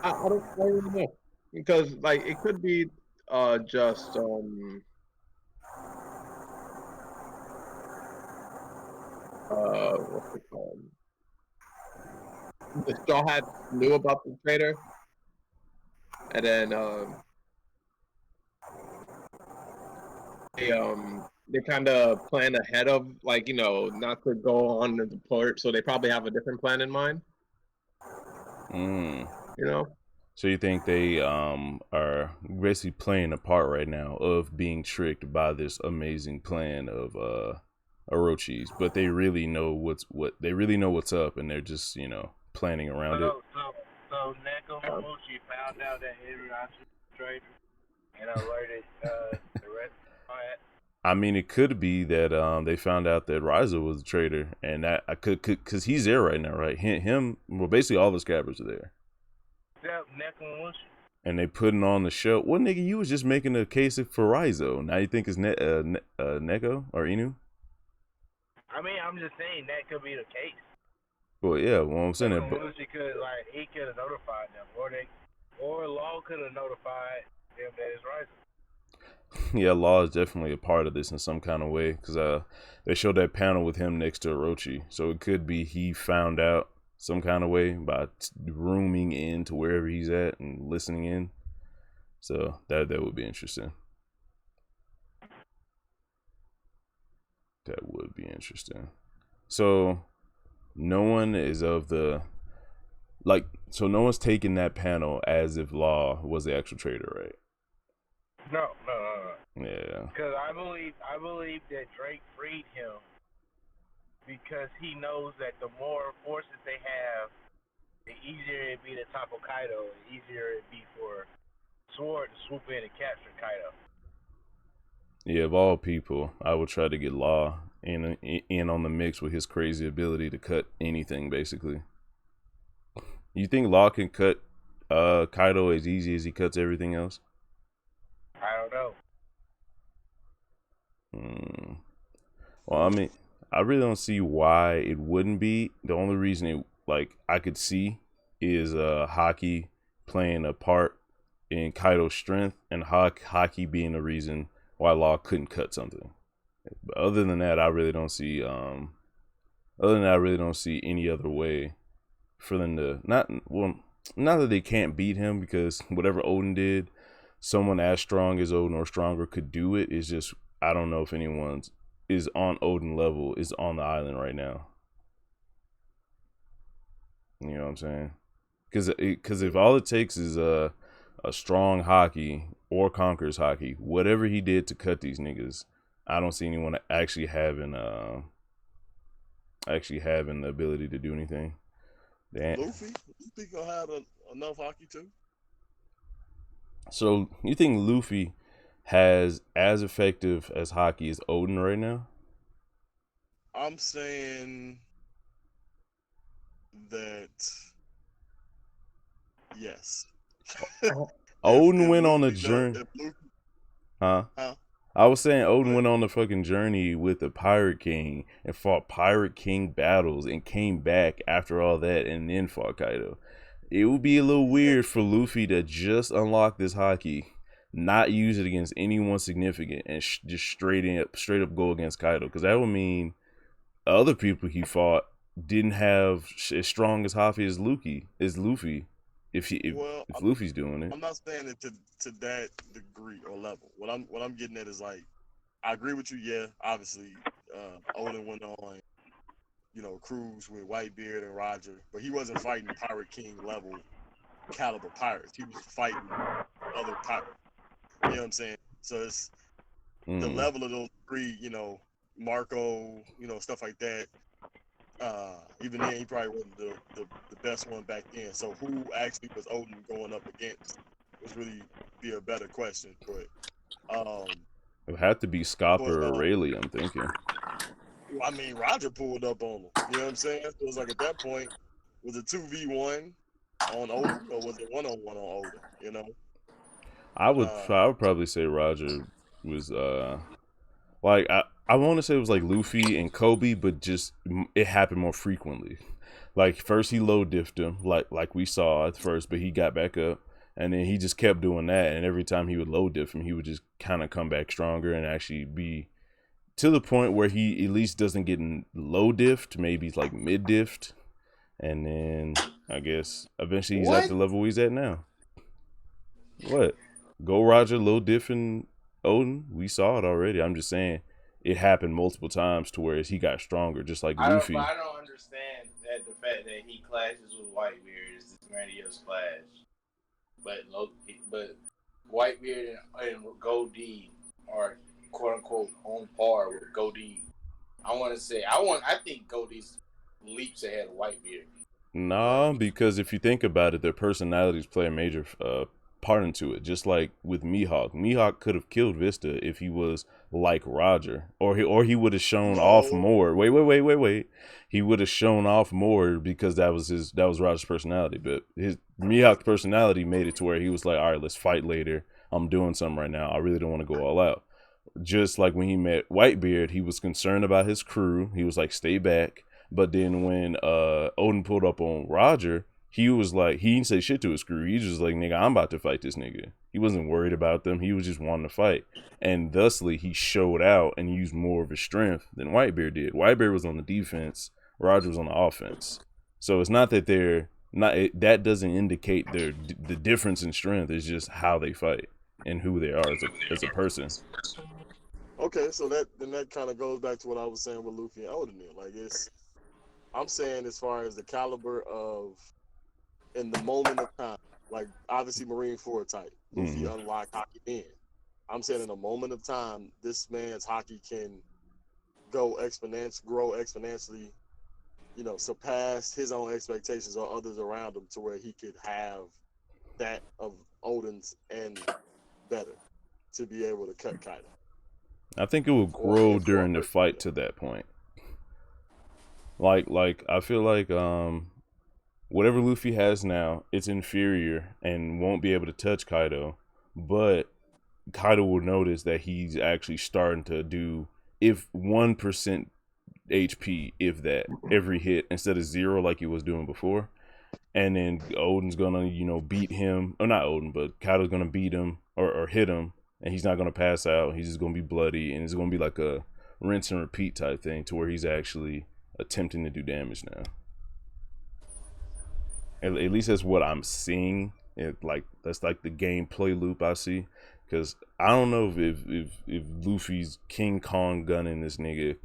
S6: I don't really know, because like it could be just what's it called? The Straw Hats knew about the traitor, and then they kind of plan ahead of, like, you know, not to go on the port, so they probably have a different plan in mind. You know.
S2: So you think they are basically playing a part right now of being tricked by this amazing plan of Orochi's, but they really know what's up, and they're just, you know, planning around it.
S5: So Nekomamushi found out that Inorashi was a traitor and alerted the rest of it.
S2: I mean, it could be that they found out that Raizo was a traitor, and that I could because he's there right now, right? Him, well, basically all the scabbers are there.
S5: Except Nekomamushi.
S2: And they putting on the show. Well, nigga, you was just making a case for Raizo. Now you think it's Neko or Inu?
S5: I mean, I'm just saying that could be the case.
S2: Well, yeah, well, I'm saying that.
S5: Nekomamushi he could have notified them, or Law could have notified them that it's Raizo.
S2: Yeah, Law is definitely a part of this in some kind of way, because they showed that panel with him next to Orochi, so it could be he found out some kind of way by rooming in to wherever he's at and listening in. So that would be interesting. That would be interesting. So no one is of the so no one's taking that panel as if Law was the actual traitor, right?
S5: No.
S2: Yeah.
S5: Because I believe that Drake freed him because he knows that the more forces they have, the easier it'd be to topple Kaido, the easier it'd be for Sword to swoop in and capture Kaido.
S2: Yeah, of all people, I would try to get Law in on the mix with his crazy ability to cut anything, basically. You think Law can cut Kaido as easy as he cuts everything else?
S5: I don't know.
S2: Well, I mean, I really don't see why it wouldn't be. The only reason I could see is Haki playing a part in Kaido's strength and Haki being the reason why Law couldn't cut something. But other than that, I really don't see. Any other way for them to not that they can't beat him, because whatever Odin did, someone as strong as Odin or stronger could do it. It's just I don't know if anyone is on Odin level is on the island right now. You know what I'm saying? Because if all it takes is a strong Haki or Conqueror's Haki, whatever he did to cut these niggas, I don't see anyone actually having the ability to do anything.
S1: Luffy gonna have enough Haki too.
S2: So you think Luffy has as effective as Haki as Odin right now?
S1: I'm saying that yes.
S2: Odin went on a
S1: Luffy
S2: journey.
S1: Huh?
S2: I was saying Odin went on a fucking journey with the Pirate King and fought Pirate King battles and came back after all that and then fought Kaido. It would be a little weird for Luffy to just unlock this Haki, not use it against anyone significant, and just straight up go against Kaido, because that would mean other people he fought didn't have as strong as Haki as Luffy. If Luffy's doing it,
S1: I'm not saying it to that degree or level. What I'm getting at is, like, I agree with you. Yeah, obviously, Odin went on, cruise with Whitebeard and Roger, but he wasn't fighting Pirate King level caliber pirates. He was fighting other pirates. You know what I'm saying? So it's the level of those three. Marco, stuff like that. Even then, he probably wasn't the best one back then. So who actually was Odin going up against was really be a better question. But
S2: it would have to be Scopper or Rayleigh, I'm thinking.
S1: I mean, Roger pulled up on him. You know what I'm saying? So it was like, at that point, was it 2v1 on Odin, or was it 1-on-1 on Odin?
S2: I would probably say Roger was like I want to say it was like Luffy and Kobe, but just it happened more frequently. Like first he low diffed him, like we saw at first, but he got back up, and then he just kept doing that. And every time he would low diff him, he would just kind of come back stronger and actually be to the point where he at least doesn't get low diffed, maybe like mid diffed, and then I guess eventually he's at the level he's at now. What? Go Roger low diffing Odin? We saw it already. I'm just saying it happened multiple times to where he got stronger, just like Luffy.
S3: I don't understand that the fact that he clashes with Whitebeard is this grandiose clash, but Whitebeard and Goldie are quote unquote on par with Goldie. I think Goldie's leaps ahead of Whitebeard.
S2: Nah, because if you think about it, their personalities play a major part into it. Just like with Mihawk. Mihawk could have killed Vista if he was like Roger, or he would have shown off more. Wait. He would have shown off more because that was Roger's personality. But his Mihawk's personality made it to where he was like, all right, let's fight later. I'm doing something right now. I really don't want to go all out. Just like when he met Whitebeard, he was concerned about his crew. He was like, stay back. But then when Odin pulled up on Roger, he was like, he didn't say shit to his crew. He just like, nigga, I'm about to fight this nigga. He wasn't worried about them. He was just wanting to fight. And thusly, he showed out and used more of his strength than Whitebeard did. Whitebeard was on the defense. Roger was on the offense. So it's not that that doesn't indicate the difference in strength. It's just how they fight and who they are as a person.
S1: Okay, so that kind of goes back to what I was saying with Luffy and Odin. Like, I'm saying as far as the caliber of in the moment of time, like obviously Marine 4 type, Luffy unlocked Haki then. I'm saying in a moment of time, this man's Haki can grow exponentially, surpass his own expectations or others around him to where he could have that of Odin's and better to be able to cut Kaido.
S2: I think it will grow during the fight to that point. Like I feel like whatever Luffy has now, it's inferior and won't be able to touch Kaido, but Kaido will notice that he's actually starting to do, if 1% HP, if that, every hit instead of 0 like he was doing before. and then Odin's gonna, beat him, or not Odin, but Kaido's gonna beat him or hit him, and he's not gonna pass out. He's just gonna be bloody, and it's gonna be like a rinse and repeat type thing, to where he's actually attempting to do damage now. At least that's what I'm seeing. That's like the gameplay loop I see, because I don't know if Luffy's King Kong gunning this nigga,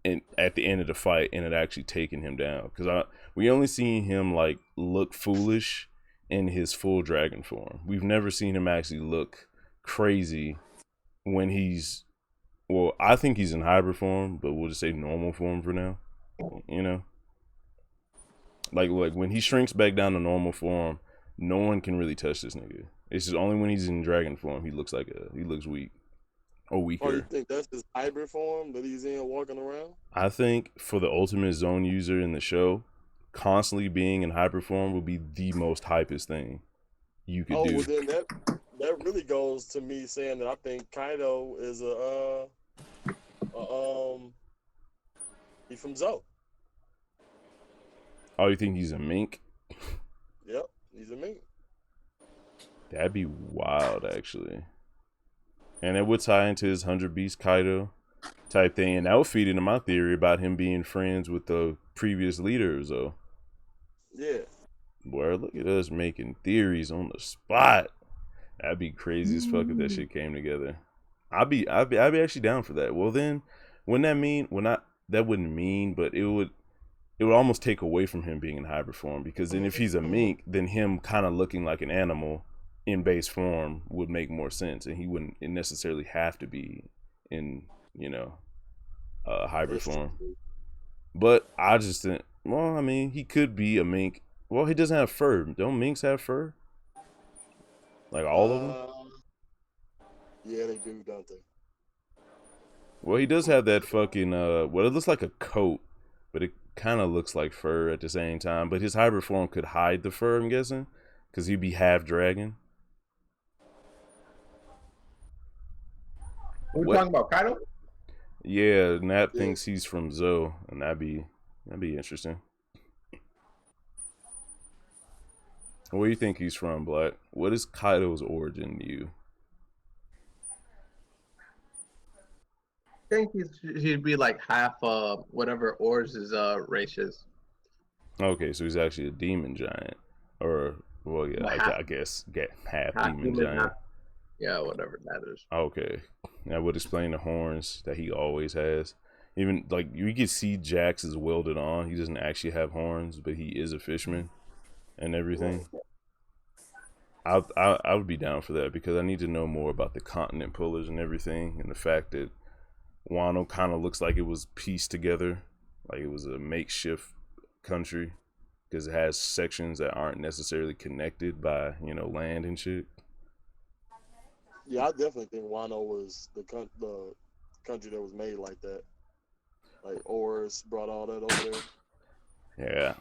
S2: and at the end of the fight, and it actually taking him down, because we only seen him like look foolish in his full dragon form. We've never seen him actually look crazy when he's, well, I think he's in hybrid form, but we'll just say normal form for now. Like when he shrinks back down to normal form, no one can really touch this nigga. It's just only when he's in dragon form he looks weak or weaker.
S1: Oh, you think that's his hybrid form that he's in walking around?
S2: I think for the ultimate zone user in the show, constantly being in hybrid form would be the most hypest thing you could do.
S1: Well, then that really goes to me saying that I think Kaido is he's from Zoe.
S2: Oh, you think he's a mink?
S1: Yep, he's a mink.
S2: That'd be wild, actually. And it would tie into his 100 Beast Kaido type thing, and that would feed into my theory about him being friends with the previous leaders, though.
S1: Yeah.
S2: Boy, look at us making theories on the spot. That'd be crazy as fuck if that shit came together. I'd be actually down for that. Well, then, wouldn't that mean? That wouldn't mean, but it would almost take away from him being in hybrid form, because then if he's a mink, then him kind of looking like an animal in base form would make more sense, and he wouldn't necessarily have to be in hybrid form. But I just think, well, I mean, he could be a mink. Well, he doesn't have fur. Don't minks have fur? Like all of them?
S1: Yeah, they do, don't they?
S2: Well, he does have that fucking well, it looks like a coat, but it kind of looks like fur at the same time. But his hybrid form could hide the fur, I'm guessing, because he'd be half dragon.
S6: We're talking about Kaido?
S2: Yeah, Nat thinks he's from Zoe, and that'd be interesting. Where do you think he's from, Black? What is Kaido's origin to you?
S6: I think he'd be like half whatever Oars' race is.
S2: Okay, so he's actually a demon giant, or well, yeah, I guess half demon giant.
S6: Yeah, whatever that is.
S2: Okay, that would explain the horns that he always has. Even like you can see Jax is welded on. He doesn't actually have horns, but he is a fisherman and everything. I would be down for that, because I need to know more about the continent pullers and everything, and the fact that Wano kind of looks like it was pieced together, like it was a makeshift country, because it has sections that aren't necessarily connected by land and shit.
S1: Yeah, I definitely think Wano was the country that was made like that. Like Oris brought all that over there.
S2: Yeah,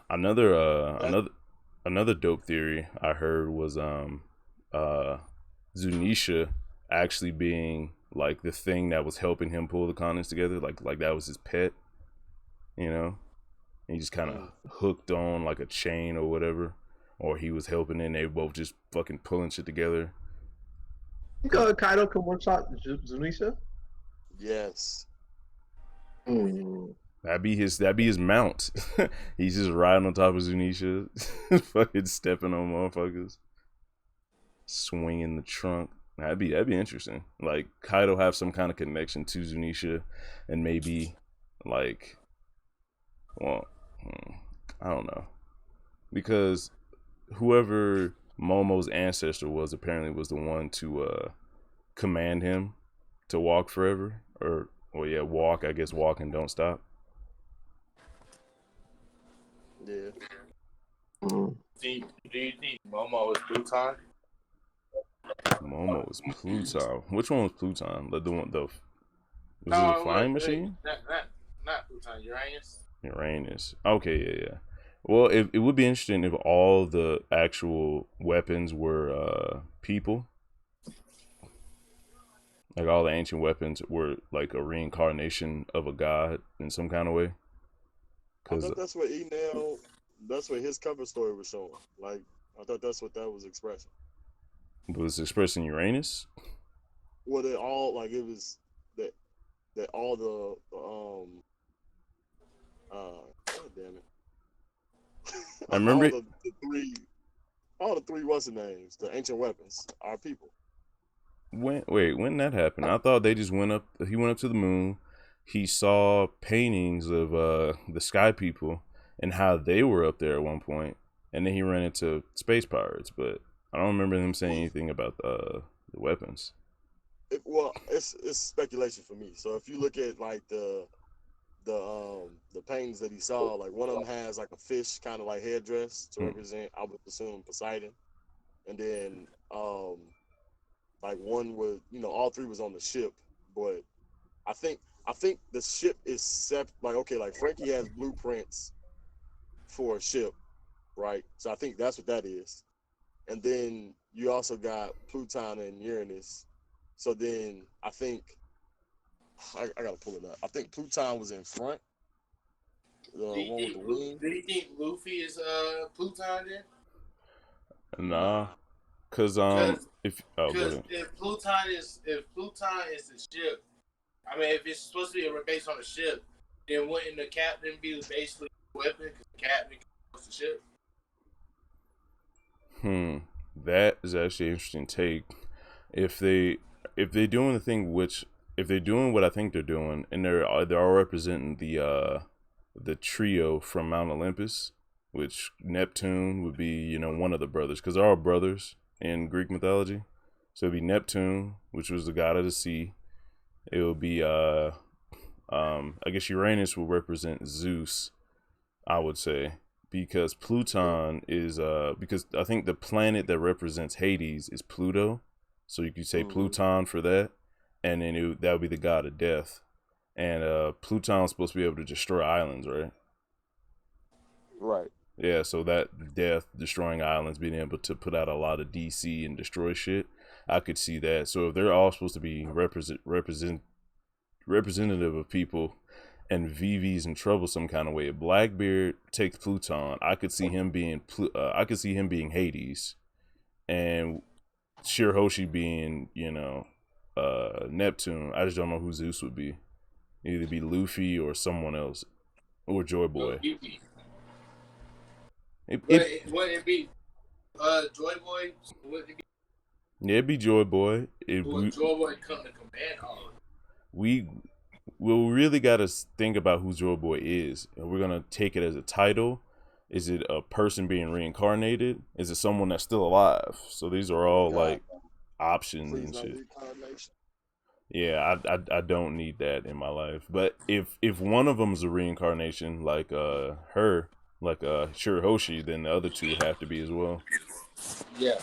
S2: another dope theory I heard was Zunisha actually being like the thing that was helping him pull the continents together, like that was his pet, and he just kind of hooked on like a chain or whatever, or he was helping, and they were both just fucking pulling shit together.
S6: You think Kaido can one shot Zunisha?
S1: Yes.
S2: That'd be his mount. He's just riding on top of Zunisha, fucking stepping on motherfuckers, swinging the trunk. That'd be interesting. Like Kaido have some kind of connection to Zunisha, and maybe like, well, I don't know, because whoever Momo's ancestor was apparently was the one to command him to walk forever, or walk. I guess walk and don't stop.
S1: Yeah.
S3: Do you think Momo was Pluton?
S2: Momo was Pluton. Which one was Pluton? The one was it
S3: No,
S2: a flying machine?
S3: Not Pluton. Uranus.
S2: Uranus. Okay, yeah. Well, it would be interesting if all the actual weapons were people. Like all the ancient weapons were like a reincarnation of a god in some kind of way.
S1: I thought that's what Enel That's what his cover story was showing. Like, I thought that's what that was expressing.
S2: Was expressing Uranus?
S1: Well, they all like it was that all the God damn
S2: I
S1: it,
S2: remember.
S1: all the three what's the names, the ancient weapons, our people.
S2: When that happened? I thought they just went up. He went up to the moon. He saw paintings of the sky people and how they were up there at one point, and then he ran into space pirates. But I don't remember them saying anything about the weapons.
S1: It's speculation for me. So if you look at like the paintings that he saw, like one of them has like a fish kind of like headdress to represent, I would assume, Poseidon, and then like one was, all three was on the ship, but I think the ship is like, okay, like Frankie has blueprints for a ship, right? So I think that's what that is. And then you also got Pluton and Uranus. So then I think I gotta pull it up. I think Pluton was in front, the
S3: Do you
S1: one with
S3: think
S1: the wing.
S3: Luffy is Pluton then?
S2: Nah, cause
S3: Because
S2: go ahead.
S3: if Pluton is the ship, I mean, if it's supposed to be based on a ship, then wouldn't the captain be basically the weapon? Because the captain controls the ship.
S2: That is actually an interesting take. If they doing the thing which if they're doing what I think they're doing, and they're all representing the trio from Mount Olympus, which Neptune would be, one of the brothers, because they're all brothers in Greek mythology. So it'd be Neptune, which was the god of the sea. It would be I guess Uranus will represent Zeus, I would say, because Pluton is because I think the planet that represents Hades is Pluto, so you could say Pluton for that, and then that would be the god of death, and Pluton's supposed to be able to destroy islands, right?
S1: Right.
S2: Yeah, so that death, destroying islands, being able to put out a lot of DC and destroy shit, I could see that. So if they're all supposed to be representative of people, and Vivi's in trouble some kind of way, if Blackbeard takes Pluton, I could see him being Hades, and Shirahoshi being Neptune. I just don't know who Zeus would be. Either be Luffy or someone else, or Joy Boy.
S3: Wouldn't it be Joy Boy? Would it be?
S2: Yeah, it'd be Joy Boy.
S3: Joy Boy come to command all of it?
S2: We really got to think about who Joy Boy is, and we're gonna take it as a title. Is it a person being reincarnated? Is it someone that's still alive? So these are all like options and shit. Yeah, I don't need that in my life. But if one of them is a reincarnation, like her, like Shirahoshi, then the other two have to be as well.
S3: Yeah.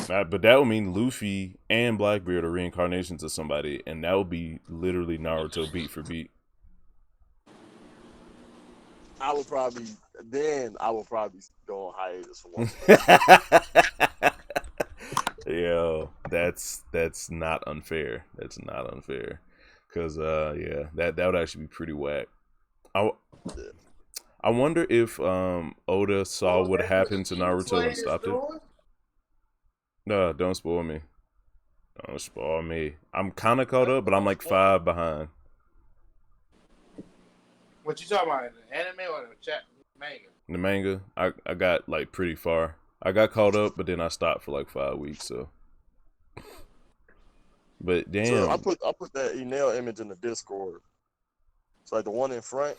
S2: But that would mean Luffy and Blackbeard are reincarnations of somebody, and that would be literally Naruto beat for beat.
S1: I would probably go on hiatus for one.
S2: Yo, that's not unfair. That's not unfair, cause yeah, that would actually be pretty whack. I wonder if Oda saw what happened to Naruto and stopped it. No, don't spoil me. Don't spoil me. I'm kind of caught up, but I'm like 5 behind.
S3: What you talking about? The anime or the manga?
S2: The manga, I got like pretty far. I got caught up, but then I stopped for like 5 weeks. So, but damn,
S1: so I put that Enel image in the Discord. It's like the one in front.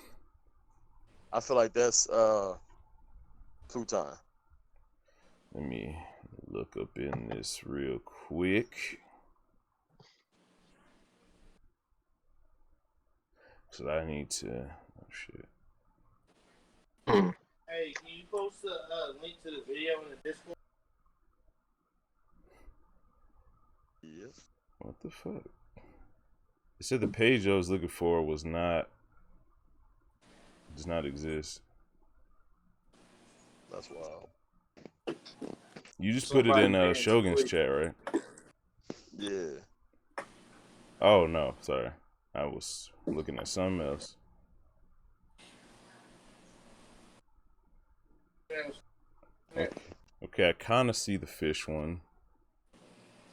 S1: I feel like that's Pluton.
S2: Let me look up in this real quick. So I need to. Oh shit.
S3: Hey, can you post a link to the video in the Discord?
S1: Yes.
S2: What the fuck? It said the page I was looking for does not exist.
S1: That's wild.
S2: You just put it in Shogun's chat, right?
S1: Yeah.
S2: Oh no, sorry. I was looking at something else. Okay, I kind of see the fish one,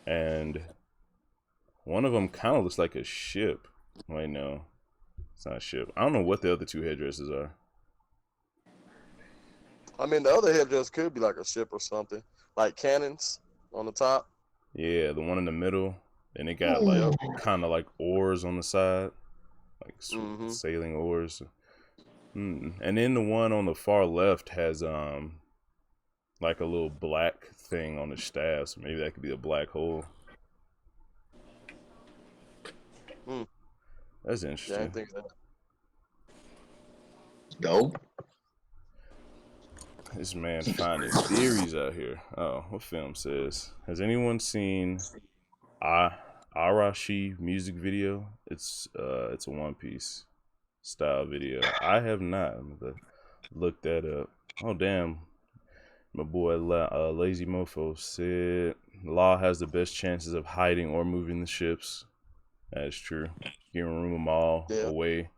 S2: and one of them kind of looks like a ship. Wait, no, it's not a ship. I don't know what the other two headdresses are.
S1: I mean, the other headdress could be like a ship or something, like cannons on the top.
S2: Yeah, the one in the middle, and it got like kind of like oars on the side, like sailing oars. And then the one on the far left has like a little black thing on the staff, so maybe that could be a black hole. That's interesting.
S1: Yeah, I think that.
S6: Dope.
S2: This man finding theories out here. Oh, what film says? Has anyone seen Arashi music video? It's a One Piece style video. I have not. I'm gonna look that up. Oh damn. My boy Lazy Mofo said Law has the best chances of hiding or moving the ships. That's true. You can room them all away.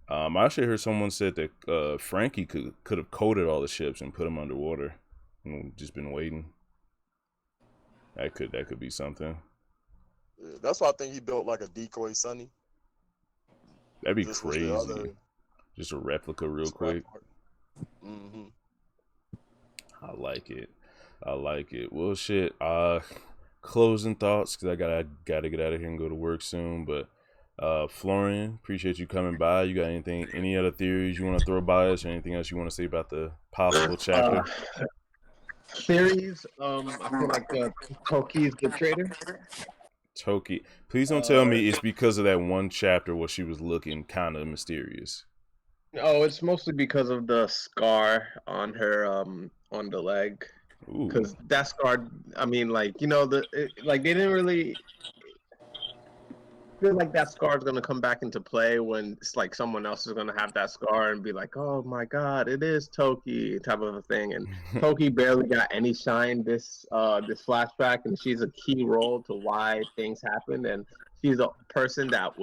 S2: I actually heard someone said that Frankie could have coated all the ships and put them underwater, and just been waiting. That could be something.
S1: Yeah, that's why I think he built like a decoy Sunny.
S2: That'd be crazy. Just a replica, real quick. I like it. Well, shit. Closing thoughts, because I gotta get out of here and go to work soon. But Florian, appreciate you coming by. You got any other theories you want to throw by us, or anything else you want to say about the possible chapter?
S6: Theories. I feel like Toki's the traitor.
S2: Toki, please don't tell me it's because of that one chapter where she was looking kind of mysterious.
S6: Oh, it's mostly because of the scar on her on the leg. Because that scar, I mean, like, you know, they didn't really feel like that scar is going to come back into play when it's like someone else is going to have that scar and be like, oh my god, it is Toki, type of a thing. And Toki barely got any shine this flashback, and she's a key role to why things happened. And she's a person that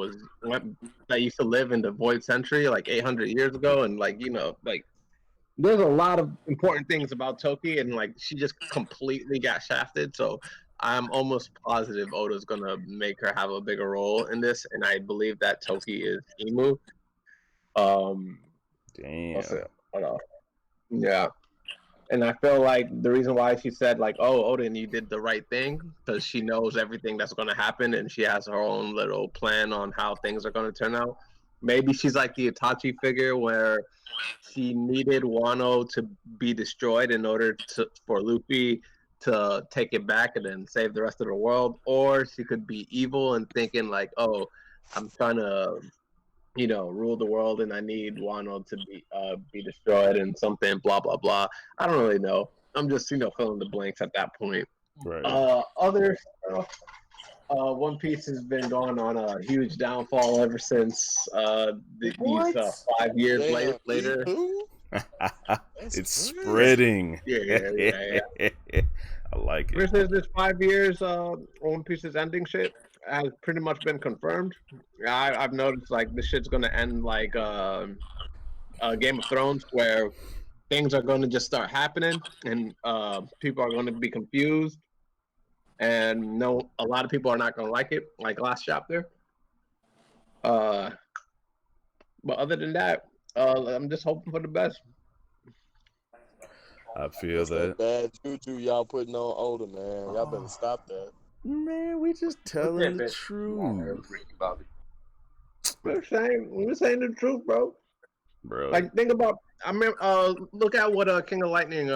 S6: used to live in the Void Century like 800 years ago, and like, you know, like, there's a lot of important things about Toki, and like she just completely got shafted. So I'm almost positive Oda's gonna make her have a bigger role in this, and I believe that Toki is Imu.
S2: Damn.
S6: Yeah. And I feel like the reason why she said like, "Oh, Odin, you did the right thing," because she knows everything that's gonna happen, and she has her own little plan on how things are gonna turn out. Maybe she's like the Itachi figure where she needed Wano to be destroyed in order for Luffy to take it back and then save the rest of the world, or she could be evil and thinking like, oh, I'm trying to, you know, rule the world and I need Wano to be destroyed and something, blah blah blah. I don't really know. I'm just, you know, filling the blanks at that point.
S2: Right.
S6: Other stuff. One Piece has been going on a huge downfall ever since these 5 years later.
S2: It's spreading.
S6: Yeah.
S2: I like it.
S6: Ever since this 5 years, One Piece's ending shit has pretty much been confirmed. I've noticed like this shit's gonna end like Game of Thrones, where things are gonna just start happening and people are gonna be confused. And a lot of people are not going to like it, like last chapter. But other than that, I'm just hoping for the best.
S2: I feel that.
S1: Bad juju y'all putting on Oda, man. Y'all better stop that.
S2: Man, we just telling the truth.
S6: We're saying the truth, bro. Like, think about. I mean, look at what King of Lightning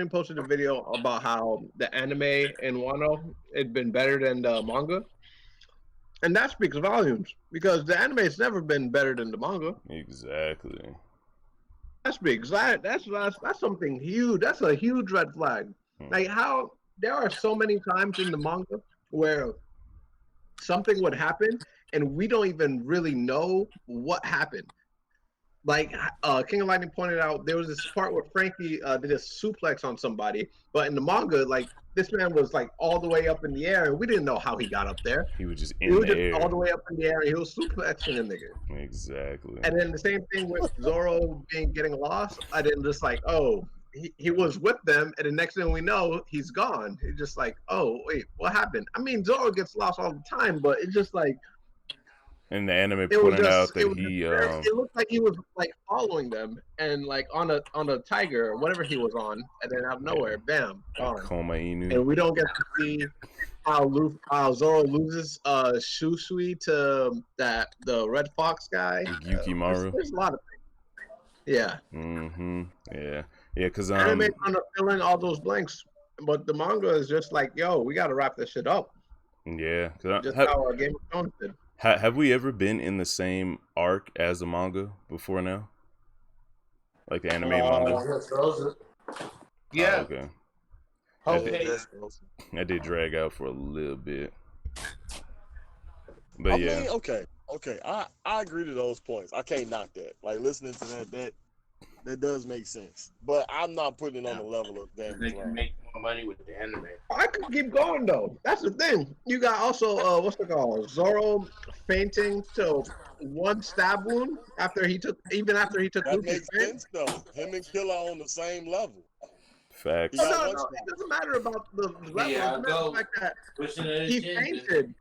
S6: posted a video about how the anime in Wano had been better than the manga, and that speaks volumes because the anime has never been better than the manga.
S2: Exactly.
S6: That's something huge. That's a huge red flag. Like how there are so many times in the manga where something would happen and we don't even really know what happened. Like King of Lightning pointed out, there was this part where Frankie did a suplex on somebody, but in the manga, like this man was like all the way up in the air, and we didn't know how he got up there.
S2: He was just in the air,
S6: all the way up in the air, and he was suplexing a nigga.
S2: Exactly.
S6: And then the same thing with Zoro getting lost. I didn't just like, oh, he was with them, and the next thing we know, he's gone. It's just like, oh wait, what happened? I mean, Zoro gets lost all the time, but it's just like
S2: In the anime
S6: it was
S2: pointed out
S6: just
S2: that he
S6: it looked like he was like following them and like on a tiger or whatever he was on, and then out of nowhere, bam, gone.
S2: Koma Inu.
S6: And we don't get to see how Zoro loses Shusui to the Red Fox guy.
S2: Yukimaru.
S6: There's a lot of things. Yeah.
S2: Mm-hmm. Yeah. Yeah, because
S6: Anime kind of filling all those blanks, but the manga is just like, yo, we got to wrap this shit up.
S2: Yeah.
S6: Just how Game of Thrones did.
S2: Have we ever been in the same arc as the manga before now? Like the anime manga?
S3: Yeah.
S2: Oh, okay.
S3: Okay.
S2: That did drag out for a little bit. But
S1: I
S2: yeah.
S1: mean, okay. I agree to those points. I can't knock that. Like listening to that does make sense. But I'm not putting it on the level of Game
S3: They
S1: of
S3: can
S1: Thrones.
S3: make more money with the anime.
S6: I could keep going though. That's the thing. You got also what's it called? Zoro fainting to one stab wound after he took
S1: That
S6: Luffy's
S1: makes
S6: pain.
S1: sense though. Him and Killer are on the same level.
S2: Facts.
S1: He got
S6: No,
S1: one
S6: it
S1: stab.
S6: doesn't matter about the level.
S3: Yeah,
S6: It matters the fact that
S3: Pushing it
S6: he fainted.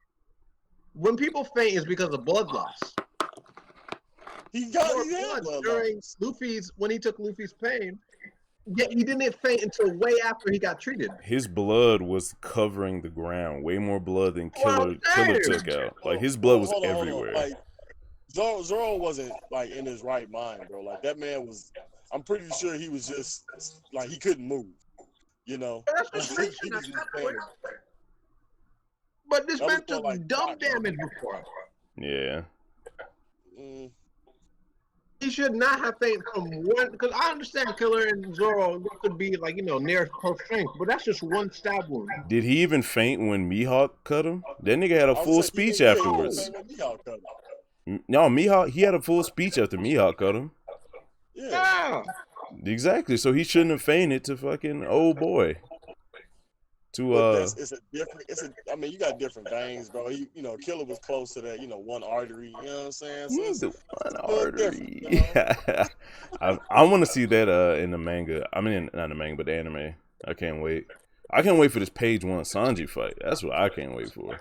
S6: When people faint, it's because of blood loss.
S1: He
S6: More
S1: had
S6: blood
S1: blood
S6: during
S1: loss.
S6: when he took Luffy's pain. Yet he didn't faint until way after he got treated.
S2: His blood was covering the ground. Way more blood than Killer
S6: damn.
S2: took out. Like his blood was
S1: Hold on.
S2: everywhere.
S1: Like Zoro wasn't like in his right mind, bro. Like that man was. I'm pretty sure he was just like he couldn't move. You know.
S6: That's just mentioned at that point. But this
S1: That
S6: man
S1: was more
S6: took
S1: like
S6: dumb
S1: shock,
S6: damage before.
S2: Yeah.
S1: Mm,
S6: He should not have fainted from one. Because I understand Killer and Zoro could be like near close strength, but that's just one stab wound.
S2: Did he even faint when Mihawk cut him? That nigga had a
S1: I was
S2: full
S1: saying,
S2: speech
S1: yeah,
S2: afterwards.
S1: Yeah.
S2: No, Mihawk, he had a full speech after Mihawk cut him.
S6: Yeah.
S2: Exactly. So he shouldn't have fainted to fucking old boy.
S1: But I mean, you got different veins, bro. Killer was close to that, one artery. You know what I'm saying? So
S2: He's the one
S1: a little
S2: artery.
S1: different,
S2: I want to see that in the manga. I mean, not the manga, but the anime. I can't wait. I can't wait for this page 1 Sanji fight. That's what I can't wait for.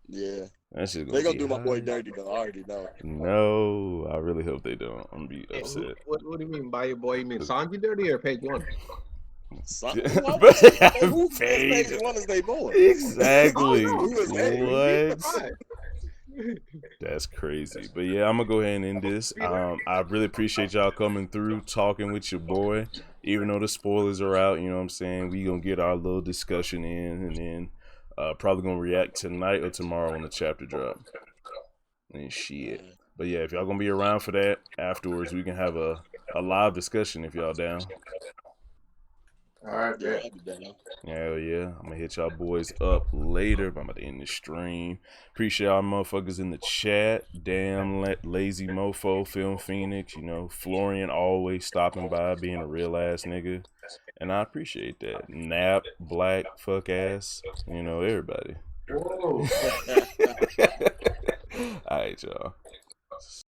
S1: Yeah.
S2: That's just
S1: They're
S2: gonna
S1: gonna do my boy
S2: hype.
S1: dirty though. I already know.
S2: No, I really hope they don't. I'm gonna be
S6: Hey,
S2: upset.
S6: what do you mean by your boy? You mean Sanji dirty or page 1?
S1: Who
S2: Page
S1: page 1 is they boy?
S2: Exactly.
S6: Oh,
S1: no.
S2: What? That's crazy. But yeah, I'm gonna go ahead and end this. I really appreciate y'all coming through, talking with your boy. Even though the spoilers are out, you know what I'm saying? We gonna get our little discussion in, and then probably gonna react tonight or tomorrow when the chapter drop. And shit. But yeah, if y'all gonna be around for that afterwards, we can have a live discussion if y'all down.
S3: All right,
S1: Yeah,
S3: yeah.
S1: I'll be down.
S2: Hell yeah. I'm gonna hit y'all boys up later. But I'm about to end the stream. Appreciate y'all motherfuckers in the chat. Damn lazy mofo, Film Phoenix, Florian always stopping by, being a real ass nigga. And I appreciate that. Nap, Black, fuck ass, everybody.
S3: Whoa.
S2: Alright, y'all.